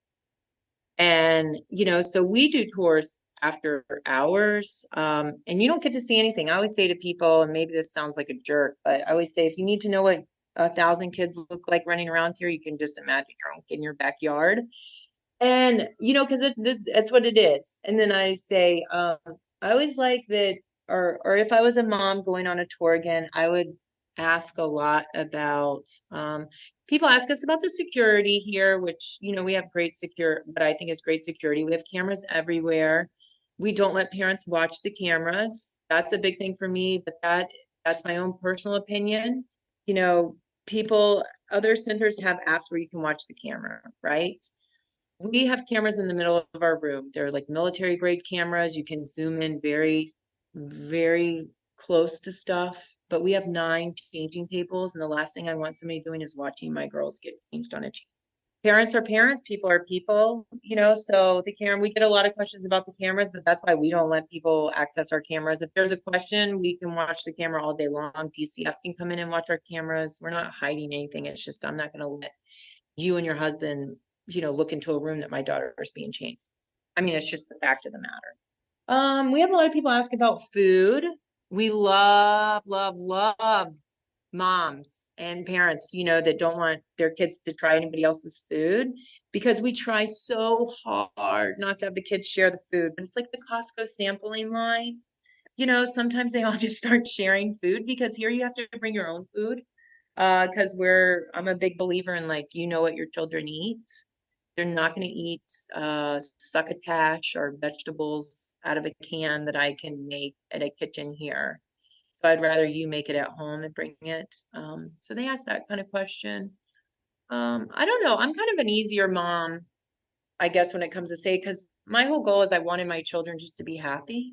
And, so we do tours after hours. And you don't get to see anything. I always say to people, and maybe this sounds like a jerk, but I always say, if you need to know what 1,000 kids look like running around here, you can just imagine your own kid in your backyard. And, because it's what it is. And then I say, I always like that, or if I was a mom going on a tour again, I would ask a lot about, people ask us about the security here, which, we have but I think it's great security. We have cameras everywhere. We don't let parents watch the cameras. That's a big thing for me, but that's my own personal opinion. Other centers have apps where you can watch the camera, right? We have cameras in the middle of our room. They're like military grade cameras. You can zoom in very, very close to stuff. But we have 9 changing tables. And the last thing I want somebody doing is watching my girls get changed on a change. Parents are parents, people are people, so we get a lot of questions about the cameras, but that's why we don't let people access our cameras. If there's a question, we can watch the camera all day long. DCF can come in and watch our cameras. We're not hiding anything. It's just, I'm not going to let you and your husband look into a room that my daughter is being changed. I mean, it's just the fact of the matter. We have a lot of people ask about food. We love, love, love moms and parents, that don't want their kids to try anybody else's food because we try so hard not to have the kids share the food. But it's like the Costco sampling line. Sometimes they all just start sharing food because here you have to bring your own food. Because I'm a big believer in like, what your children eat. They're not going to eat succotash or vegetables out of a can that I can make at a kitchen here. So I'd rather you make it at home and bring it. So they ask that kind of question. I don't know. I'm kind of an easier mom, I guess, when it comes to say, because my whole goal is I wanted my children just to be happy.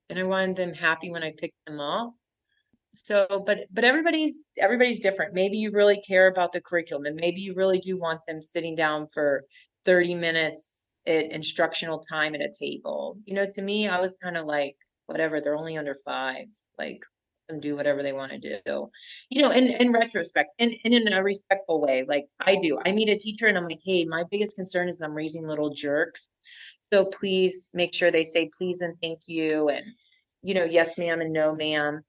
And I wanted them happy when I picked them up. So, but everybody's different. Maybe you really care about the curriculum and maybe you really do want them sitting down for 30 minutes at instructional time at a table. To me, I was kind of like, whatever, they're only under 5, like them do whatever they want to do. In retrospect and in a respectful way, like I do. I meet a teacher and I'm like, hey, my biggest concern is I'm raising little jerks. So please make sure they say please and thank you and yes, ma'am and no, ma'am.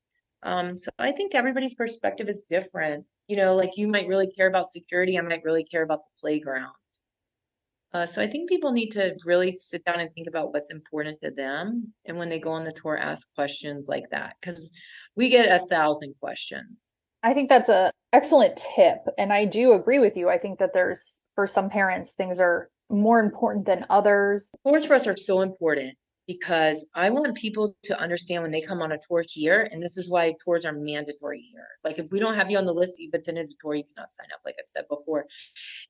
So I think everybody's perspective is different. Like you might really care about security. I might really care about the playground. So I think people need to really sit down and think about what's important to them. And when they go on the tour, ask questions like that, because we get 1,000 questions. I think that's a excellent tip. And I do agree with you. I think that for some parents, things are more important than others. Tours for us are so important because I want people to understand when they come on a tour here, and this is why tours are mandatory here. Like if we don't have you on the list, you've attended a tour, you cannot sign up, like I've said before,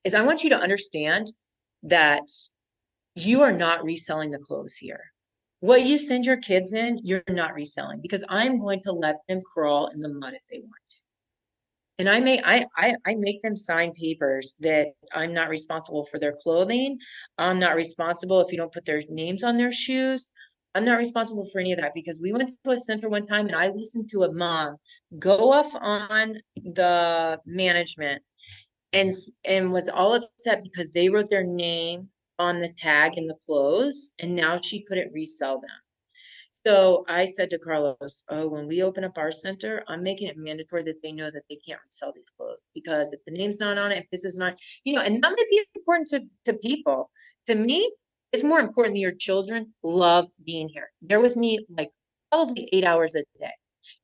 is I want you to understand that you are not reselling the clothes here. What you send your kids in, you're not reselling because I'm going to let them crawl in the mud if they want to. And I make them sign papers that I'm not responsible for their clothing. I'm not responsible if you don't put their names on their shoes. I'm not responsible for any of that because we went to a center one time and I listened to a mom go off on the management and was all upset because they wrote their name on the tag in the clothes, and now she couldn't resell them. So I said to Carlos, oh, when we open up our center, I'm making it mandatory that they know that they can't resell these clothes, because if the name's not on it, if this is not, and that might be important to people. To me, it's more important that your children love being here. They're with me like probably 8 hours a day.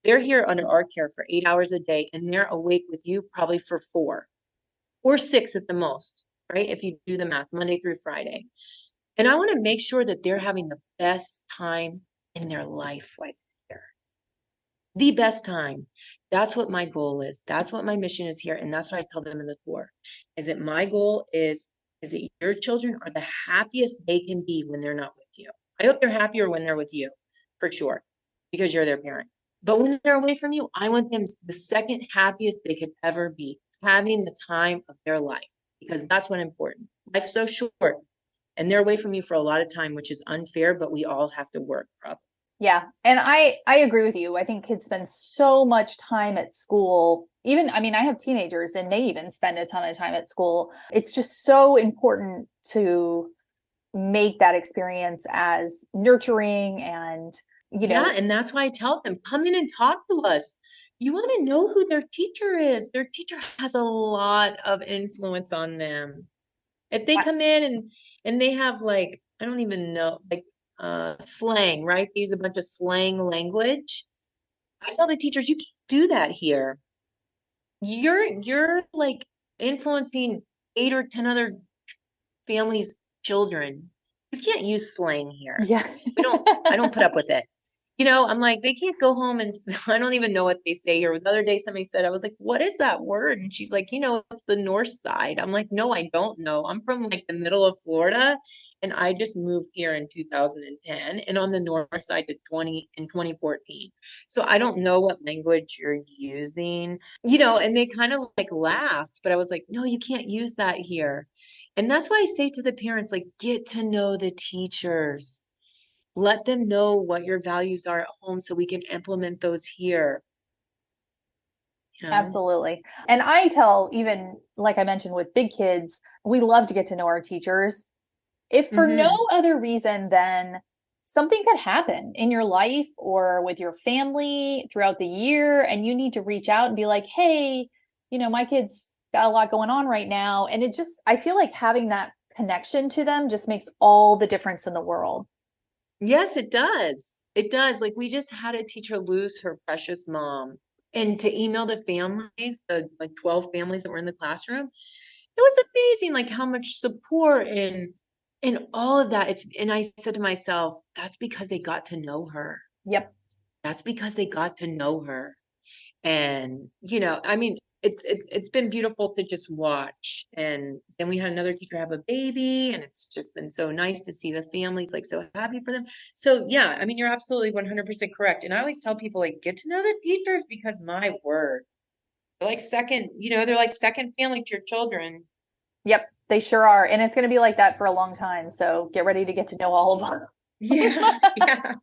They're here under our care for 8 hours a day, and they're awake with you probably for 4 or 6 at the most, right? If you do the math, Monday through Friday. And I want to make sure that they're having the best time in their life right there. The best time. That's what my goal is. That's what my mission is here. And that's what I tell them in the tour. Is that my goal is that your children are the happiest they can be when they're not with you. I hope they're happier when they're with you, for sure, because you're their parent. But when they're away from you, I want them the second happiest they could ever be, having the time of their life, because that's what's important. Life's so short. And they're away from you for a lot of time, which is unfair, but we all have to work probably. Yeah. And I agree with you. I think kids spend so much time at school. Even, I mean, I have teenagers and they even spend a ton of time at school. It's just so important to make that experience as nurturing and, Yeah, and that's why I tell them, come in and talk to us. You want to know who their teacher is. Their teacher has a lot of influence on them. If they come in and they have like, I don't even know, like slang, right? They use a bunch of slang language. I tell the teachers, you can't do that here. You're like influencing 8 or 10 other families' children. You can't use slang here. yeah. I don't put up with it. I'm like, they can't go home and I don't even know what they say here. The other day, somebody said, I was like, what is that word? And she's like, it's the north side. I'm like, no, I don't know. I'm from like the middle of Florida, and I just moved here in 2010 and on the north side to 2014. So I don't know what language you're using, and they kind of like laughed, but I was like, no, you can't use that here. And that's why I say to the parents, like, get to know the teachers. Let them know what your values are at home so we can implement those here. Absolutely. And I tell, even like I mentioned with big kids, we love to get to know our teachers. If for no other reason than something could happen in your life or with your family throughout the year, and you need to reach out and be like, hey, my kid's got a lot going on right now. And I feel like having that connection to them just makes all the difference in the world. Yes, it does. It does. Like, we just had a teacher lose her precious mom, and to email the families, the like 12 families that were in the classroom, it was amazing, like how much support and all of that. And I said to myself, that's because they got to know her. Yep. That's because they got to know her. And, I mean, it's been beautiful to just watch. And then we had another teacher have a baby, and it's just been so nice to see the families like so happy for them. So yeah, I mean, you're absolutely 100% correct. And I always tell people, like, get to know the teachers, because my word, they're like second family to your children. Yep, they sure are. And it's going to be like that for a long time. So get ready to get to know all of them. Yeah. Yeah.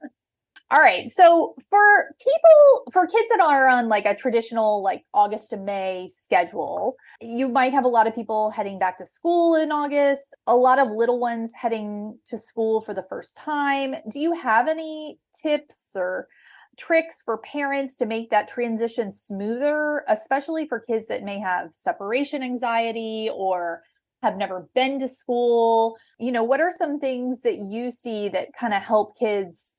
All right. So for kids that are on like a traditional like August to May schedule, you might have a lot of people heading back to school in August, a lot of little ones heading to school for the first time. Do you have any tips or tricks for parents to make that transition smoother, especially for kids that may have separation anxiety or have never been to school? What are some things that you see that kind of help kids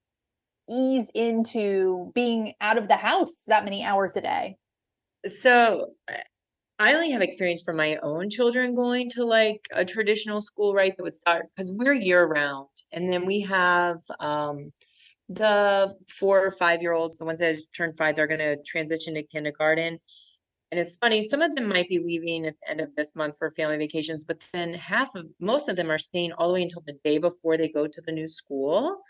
ease into being out of the house that many hours a day? So I only have experience from my own children going to like a traditional school, right? That would start, because we're year round. And then we have the 4 or 5 year olds, the ones that have turned 5, they're going to transition to kindergarten. And it's funny, some of them might be leaving at the end of this month for family vacations, but then most of them are staying all the way until the day before they go to the new school.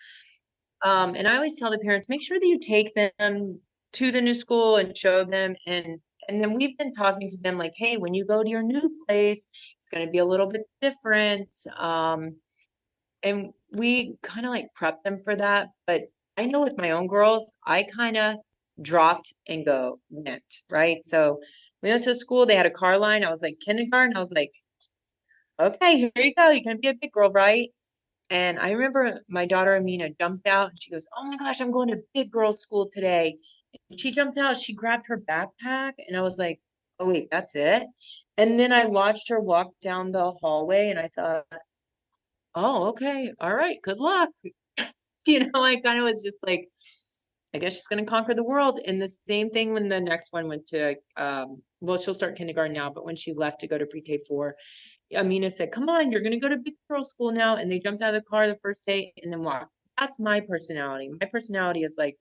And I always tell the parents, make sure that you take them to the new school and show them. And then we've been talking to them like, hey, when you go to your new place, it's going to be a little bit different. And we kind of like prep them for that. But I know with my own girls, I kind of dropped and went, right? So We went to a school, they had a car line. I was like, kindergarten. I was like, okay, here you go. You're gonna be a big girl, right? And I remember my daughter Amina jumped out and she goes, "Oh my gosh, I'm going to big girl school today." And she jumped out, she grabbed her backpack, and I was like, "Oh wait, that's it?" And then I watched her walk down the hallway and I thought, "Oh, okay, all right, good luck." I kind of was just like, I guess she's going to conquer the world. And the same thing when the next one went to, well, she'll start kindergarten now, but when she left to go to pre-K 4, Amina said, "Come on, you're going to go to big girl school now." And they jumped out of the car the first day and then walked. That's my personality. My personality is like,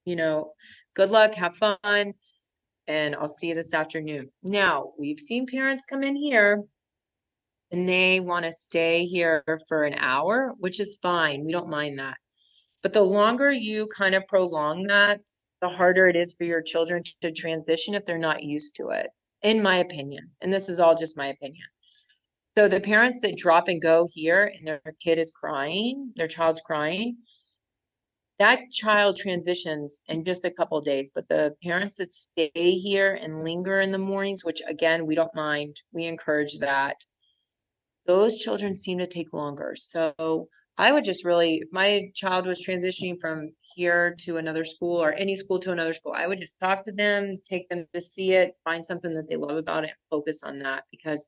you know, good luck, have fun, and I'll see you this afternoon. Now, we've seen parents come in here and they want to stay here for an hour, which is fine. We don't mind that. But the longer you kind of prolong that, the harder it is for your children to transition if they're not used to it, in my opinion. And this is all just my opinion. So the parents that drop and go here and their kid is crying, their child's crying, that child transitions in just a couple of days. But the parents that stay here and linger in the mornings, which again, we don't mind, we encourage that, those children seem to take longer. So I would just really, if my child was transitioning from here to another school or any school to another school, I would just talk to them, take them to see it, find something that they love about it, and focus on that, because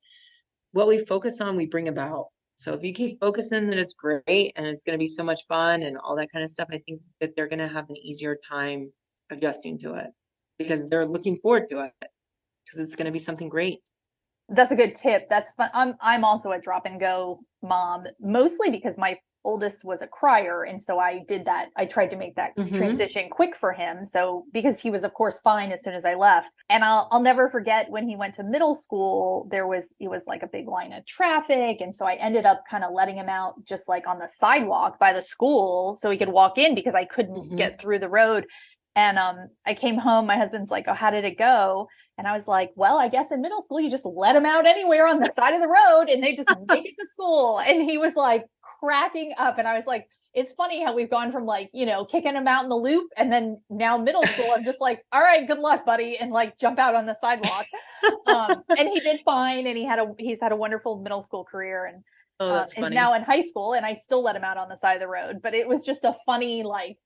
what we focus on, we bring about. So if you keep focusing that it's great and it's going to be so much fun and all that kind of stuff, I think that they're going to have an easier time adjusting to it because they're looking forward to it because it's going to be something great. That's a good tip. That's fun. I'm also a drop and go mom, mostly because my oldest was a crier, and so I did that. I tried to make that transition quick for him. So because he was, of course, fine as soon as I left. And I'll never forget when he went to middle school. It was like a big line of traffic, and so I ended up kind of letting him out just like on the sidewalk by the school so he could walk in because I couldn't get through the road. And I came home. My husband's like, "Oh, how did it go?" And I was like, "Well, I guess in middle school, you just let them out anywhere on the side of the road and they just make it to school." And he was like cracking up. And I was like, it's funny how we've gone from like, kicking them out in the loop. And then now middle school, I'm just like, all right, good luck, buddy. And like jump out on the sidewalk. And he did fine. And he's had a wonderful middle school career and is now in high school. And I still let him out on the side of the road. But it was just a funny, like,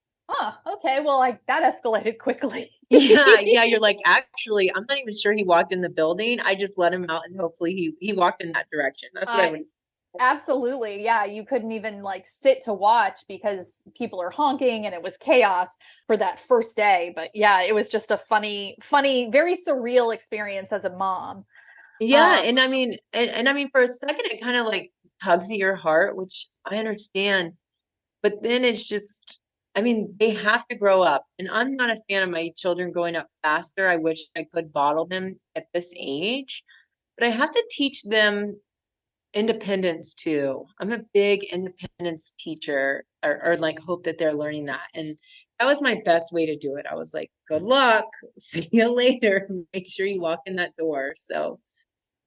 okay, well, like that escalated quickly. Yeah, you're like, actually, I'm not even sure he walked in the building. I just let him out and hopefully he walked in that direction. That's what I would say. Absolutely. Yeah, you couldn't even like sit to watch because people are honking and it was chaos for that first day. But yeah, it was just a funny, very surreal experience as a mom. Yeah, and I mean, and I mean, for a second, it kind of like tugs at your heart, which I understand. But then it's just, I mean, they have to grow up. And I'm not a fan of my children growing up faster. I wish I could bottle them at this age, but I have to teach them independence too. I'm a big independence teacher, or like hope that they're learning that. And that was my best way to do it. I was like, good luck, see you later. Make sure you walk in that door. So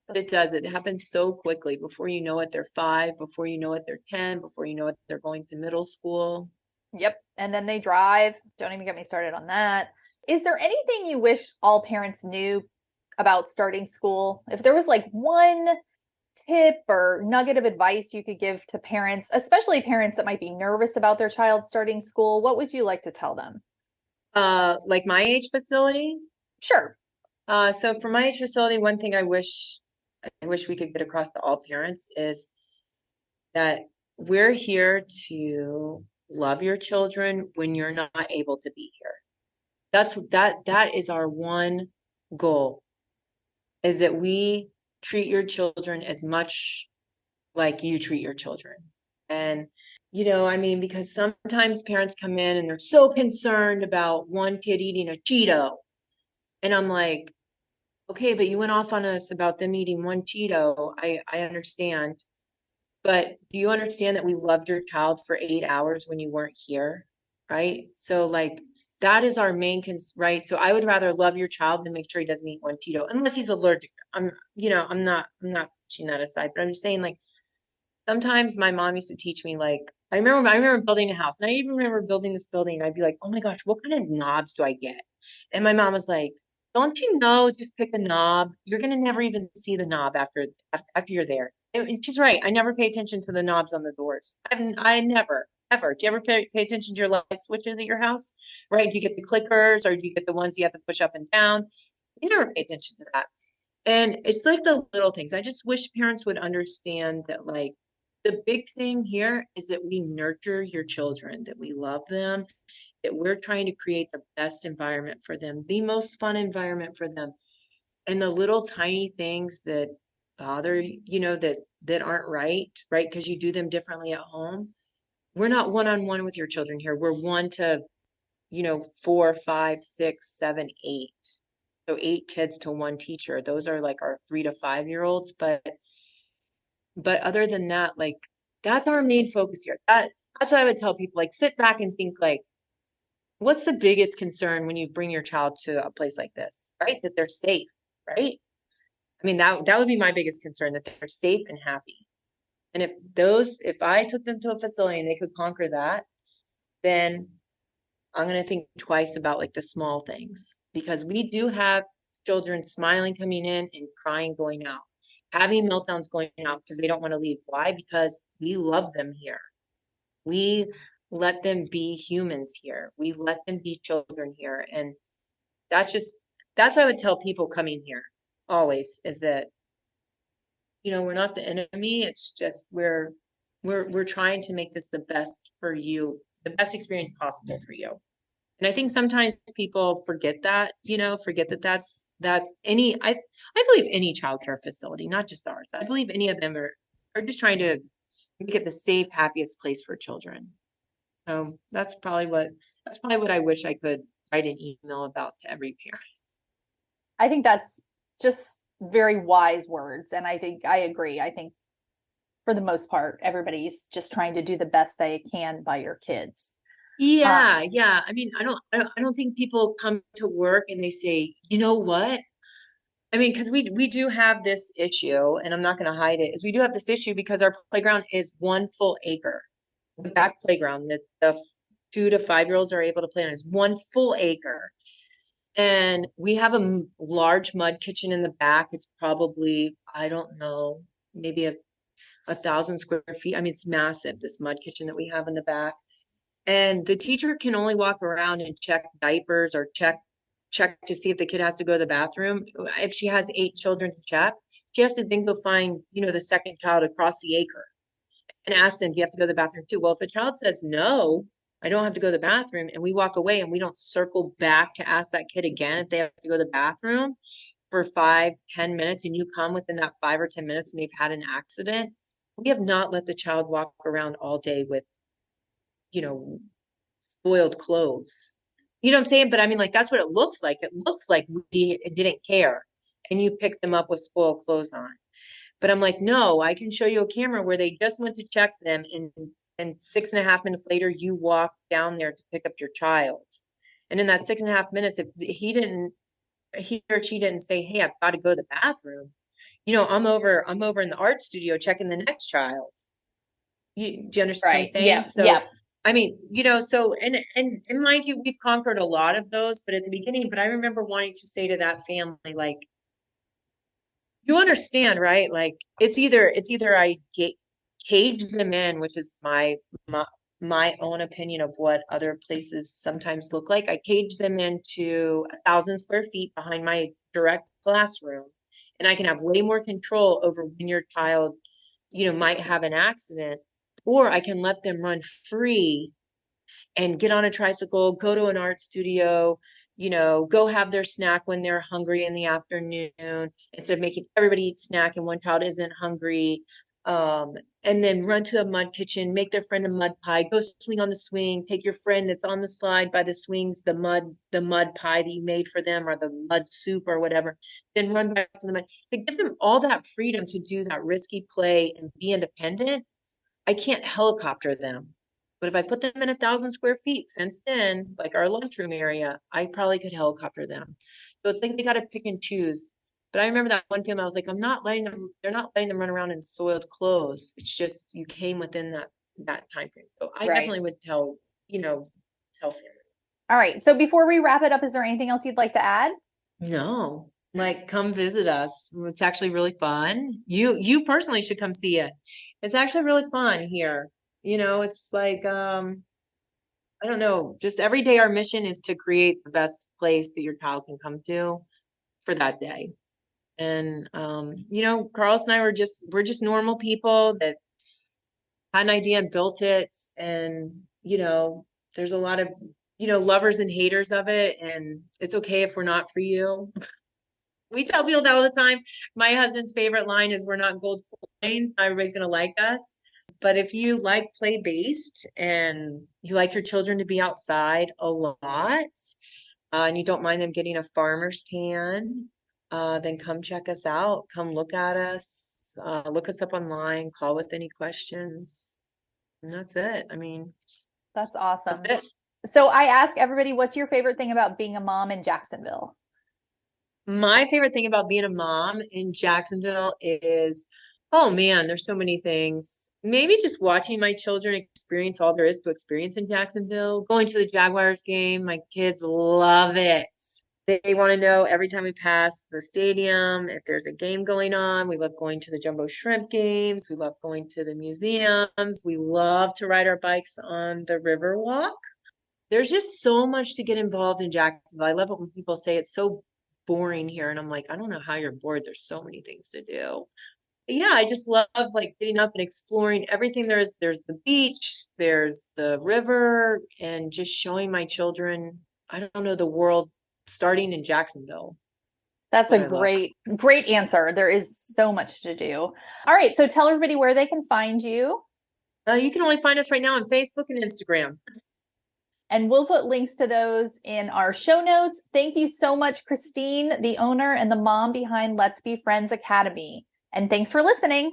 but it does. It happens so quickly. Before you know it, they're 5. Before you know it, they're 10. Before you know it, they're going to middle school. Yep. And then they drive. Don't even get me started on that. Is there anything you wish all parents knew about starting school? If there was like one tip or nugget of advice you could give to parents, especially parents that might be nervous about their child starting school, what would you like to tell them? Like my age facility? Sure. So for my age facility, one thing I wish we could get across to all parents is that we're here to love your children when you're not able to be here. That is our one goal, is that we treat your children as much like you treat your children. And I mean, because sometimes parents come in and they're so concerned about one kid eating a Cheeto. And I'm like, okay, but you went off on us about them eating one Cheeto. I understand. But do you understand that we loved your child for 8 hours when you weren't here? Right? So like that is our main right? So I would rather love your child than make sure he doesn't eat one Cheeto unless he's allergic. I'm not pushing that aside, but I'm just saying like sometimes my mom used to teach me like I remember building a house and I even remember building this building and I'd be like, "Oh my gosh, what kind of knobs do I get?" And my mom was like, don't you know, just pick a knob. You're going to never even see the knob after you're there. And she's right. I never pay attention to the knobs on the doors. I never, ever. Do you ever pay attention to your light switches at your house? Right? Do you get the clickers or do you get the ones you have to push up and down? You never pay attention to that. And it's like the little things. I just wish parents would understand that, like, the big thing here is that we nurture your children, that we love them, that we're trying to create the best environment for them, the most fun environment for them. And the little tiny things that bother, that aren't right, because you do them differently at home. We're not one-on-one with your children here. We're one to, 4, 5, 6, 7, 8. So 8 kids to one teacher. Those are like our 3 to 5-year-olds. But other than that, like, that's our main focus here. That's what I would tell people. Like, sit back and think, like, what's the biggest concern when you bring your child to a place like this, right? That they're safe, right? I mean, that would be my biggest concern, that they're safe and happy. And if I took them to a facility and they could conquer that, then I'm going to think twice about, like, the small things, because we do have children smiling coming in and crying going out, having meltdowns going out because they don't want to leave. Why? Because we love them here. We let them be humans here. We let them be children here. And that's what I would tell people coming here always, is that, we're not the enemy. It's just we're trying to make this the best for you, the best experience possible for you. And I think sometimes people forget that, that's I believe any childcare facility, not just ours. I believe any of them are just trying to make it the safe, happiest place for children. So that's probably what I wish I could write an email about to every parent. I think that's just very wise words. And I think I agree. I think for the most part, everybody's just trying to do the best they can by your kids. Yeah, yeah. I mean, I don't think people come to work and they say, you know what? I mean, because we do have this issue, and I'm not going to hide it, is we do have this issue because our playground is 1 full acre. The back playground that the 2 to 5-year-olds are able to play on is 1 full acre. And we have a large mud kitchen in the back. It's probably, I don't know, maybe a 1,000 square feet. I mean, it's massive, this mud kitchen that we have in the back. And the teacher can only walk around and check diapers or check to see if the kid has to go to the bathroom. If she has 8 children to check, she has to then go find, the second child across the acre and ask them, do you have to go to the bathroom too? Well, if a child says, no, I don't have to go to the bathroom, and we walk away and we don't circle back to ask that kid again if they have to go to the bathroom for 5, 10 minutes, and you come within that 5 or 10 minutes and they've had an accident, we have not let the child walk around all day with, spoiled clothes. You know what I'm saying? But I mean, like, that's what it looks like. It looks like we didn't care and you picked them up with spoiled clothes on. But I'm like, no, I can show you a camera where they just went to check them, and 6.5 minutes later, you walk down there to pick up your child. And in that 6.5 minutes, if he or she didn't say, hey, I've got to go to the bathroom, I'm over in the art studio checking the next child. Do you understand what I'm saying? Yeah. So, yeah. I mean, so, and mind you, we've conquered a lot of those, but at the beginning, I remember wanting to say to that family, like, you understand, right? Like, it's either I cage them in, which is my own opinion of what other places sometimes look like. I cage them into 1,000 square feet behind my direct classroom, and I can have way more control over when your child, might have an accident, or I can let them run free and get on a tricycle, go to an art studio, go have their snack when they're hungry in the afternoon, instead of making everybody eat snack and one child isn't hungry. And then run to a mud kitchen, make their friend a mud pie, go swing on the swing, take your friend that's on the slide by the swings, the mud pie that you made for them, or the mud soup or whatever, then run back to the mud. To give them all that freedom to do that risky play and be independent. I can't helicopter them. But if I put them in 1,000 square feet fenced in, like our lunchroom area, I probably could helicopter them. So it's like they got to pick and choose. But I remember that one film, I was like, they're not letting them run around in soiled clothes. It's just, you came within that time frame. So I definitely would tell family. All right. So before we wrap it up, is there anything else you'd like to add? No, like come visit us. It's actually really fun. You personally should come see it. It's actually really fun here. It's like I don't know, just every day our mission is to create the best place that your child can come to for that day. And Carlos and I we're just normal people that had an idea and built it. And there's a lot of lovers and haters of it, and it's okay if we're not for you. We tell people that all the time. My husband's favorite line is, "We're not gold coins. Not everybody's gonna like us." But if you like play based and you like your children to be outside a lot, and you don't mind them getting a farmer's tan, then come check us out. Come look at us. Look us up online. Call with any questions. And that's it. I mean, That's awesome. that's it. So I ask everybody, what's your favorite thing about being a mom in Jacksonville? My favorite thing about being a mom in Jacksonville is, oh man, there's so many things. Maybe just watching my children experience all there is to experience in Jacksonville. Going to the Jaguars game, my kids love it. They want to know every time we pass the stadium if there's a game going on. We love going to the Jumbo Shrimp games. We love going to the museums. We love to ride our bikes on the river walk. There's just so much to get involved in Jacksonville. I love it when people say it's so boring here, and I'm like, I don't know how you're bored. There's so many things to do. Yeah, I just love like getting up and exploring everything there is. There's the beach, there's the river, and just showing my children, I don't know, the world starting in Jacksonville. That's What a I love. great answer. There is so much to do. All right, so tell everybody where they can find you. You can only find us right now on Facebook and Instagram. And we'll put links to those in our show notes. Thank you so much, Christine, the owner and the mom behind Let's Be Friends Academy. And thanks for listening.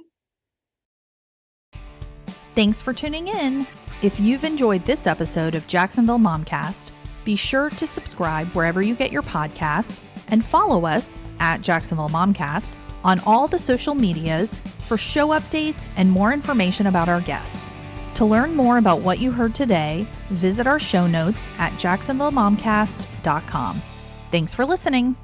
Thanks for tuning in. If you've enjoyed this episode of Jacksonville Momcast, be sure to subscribe wherever you get your podcasts and follow us at Jacksonville Momcast on all the social medias for show updates and more information about our guests. To learn more about what you heard today, visit our show notes at jacksonvillemomcast.com. Thanks for listening.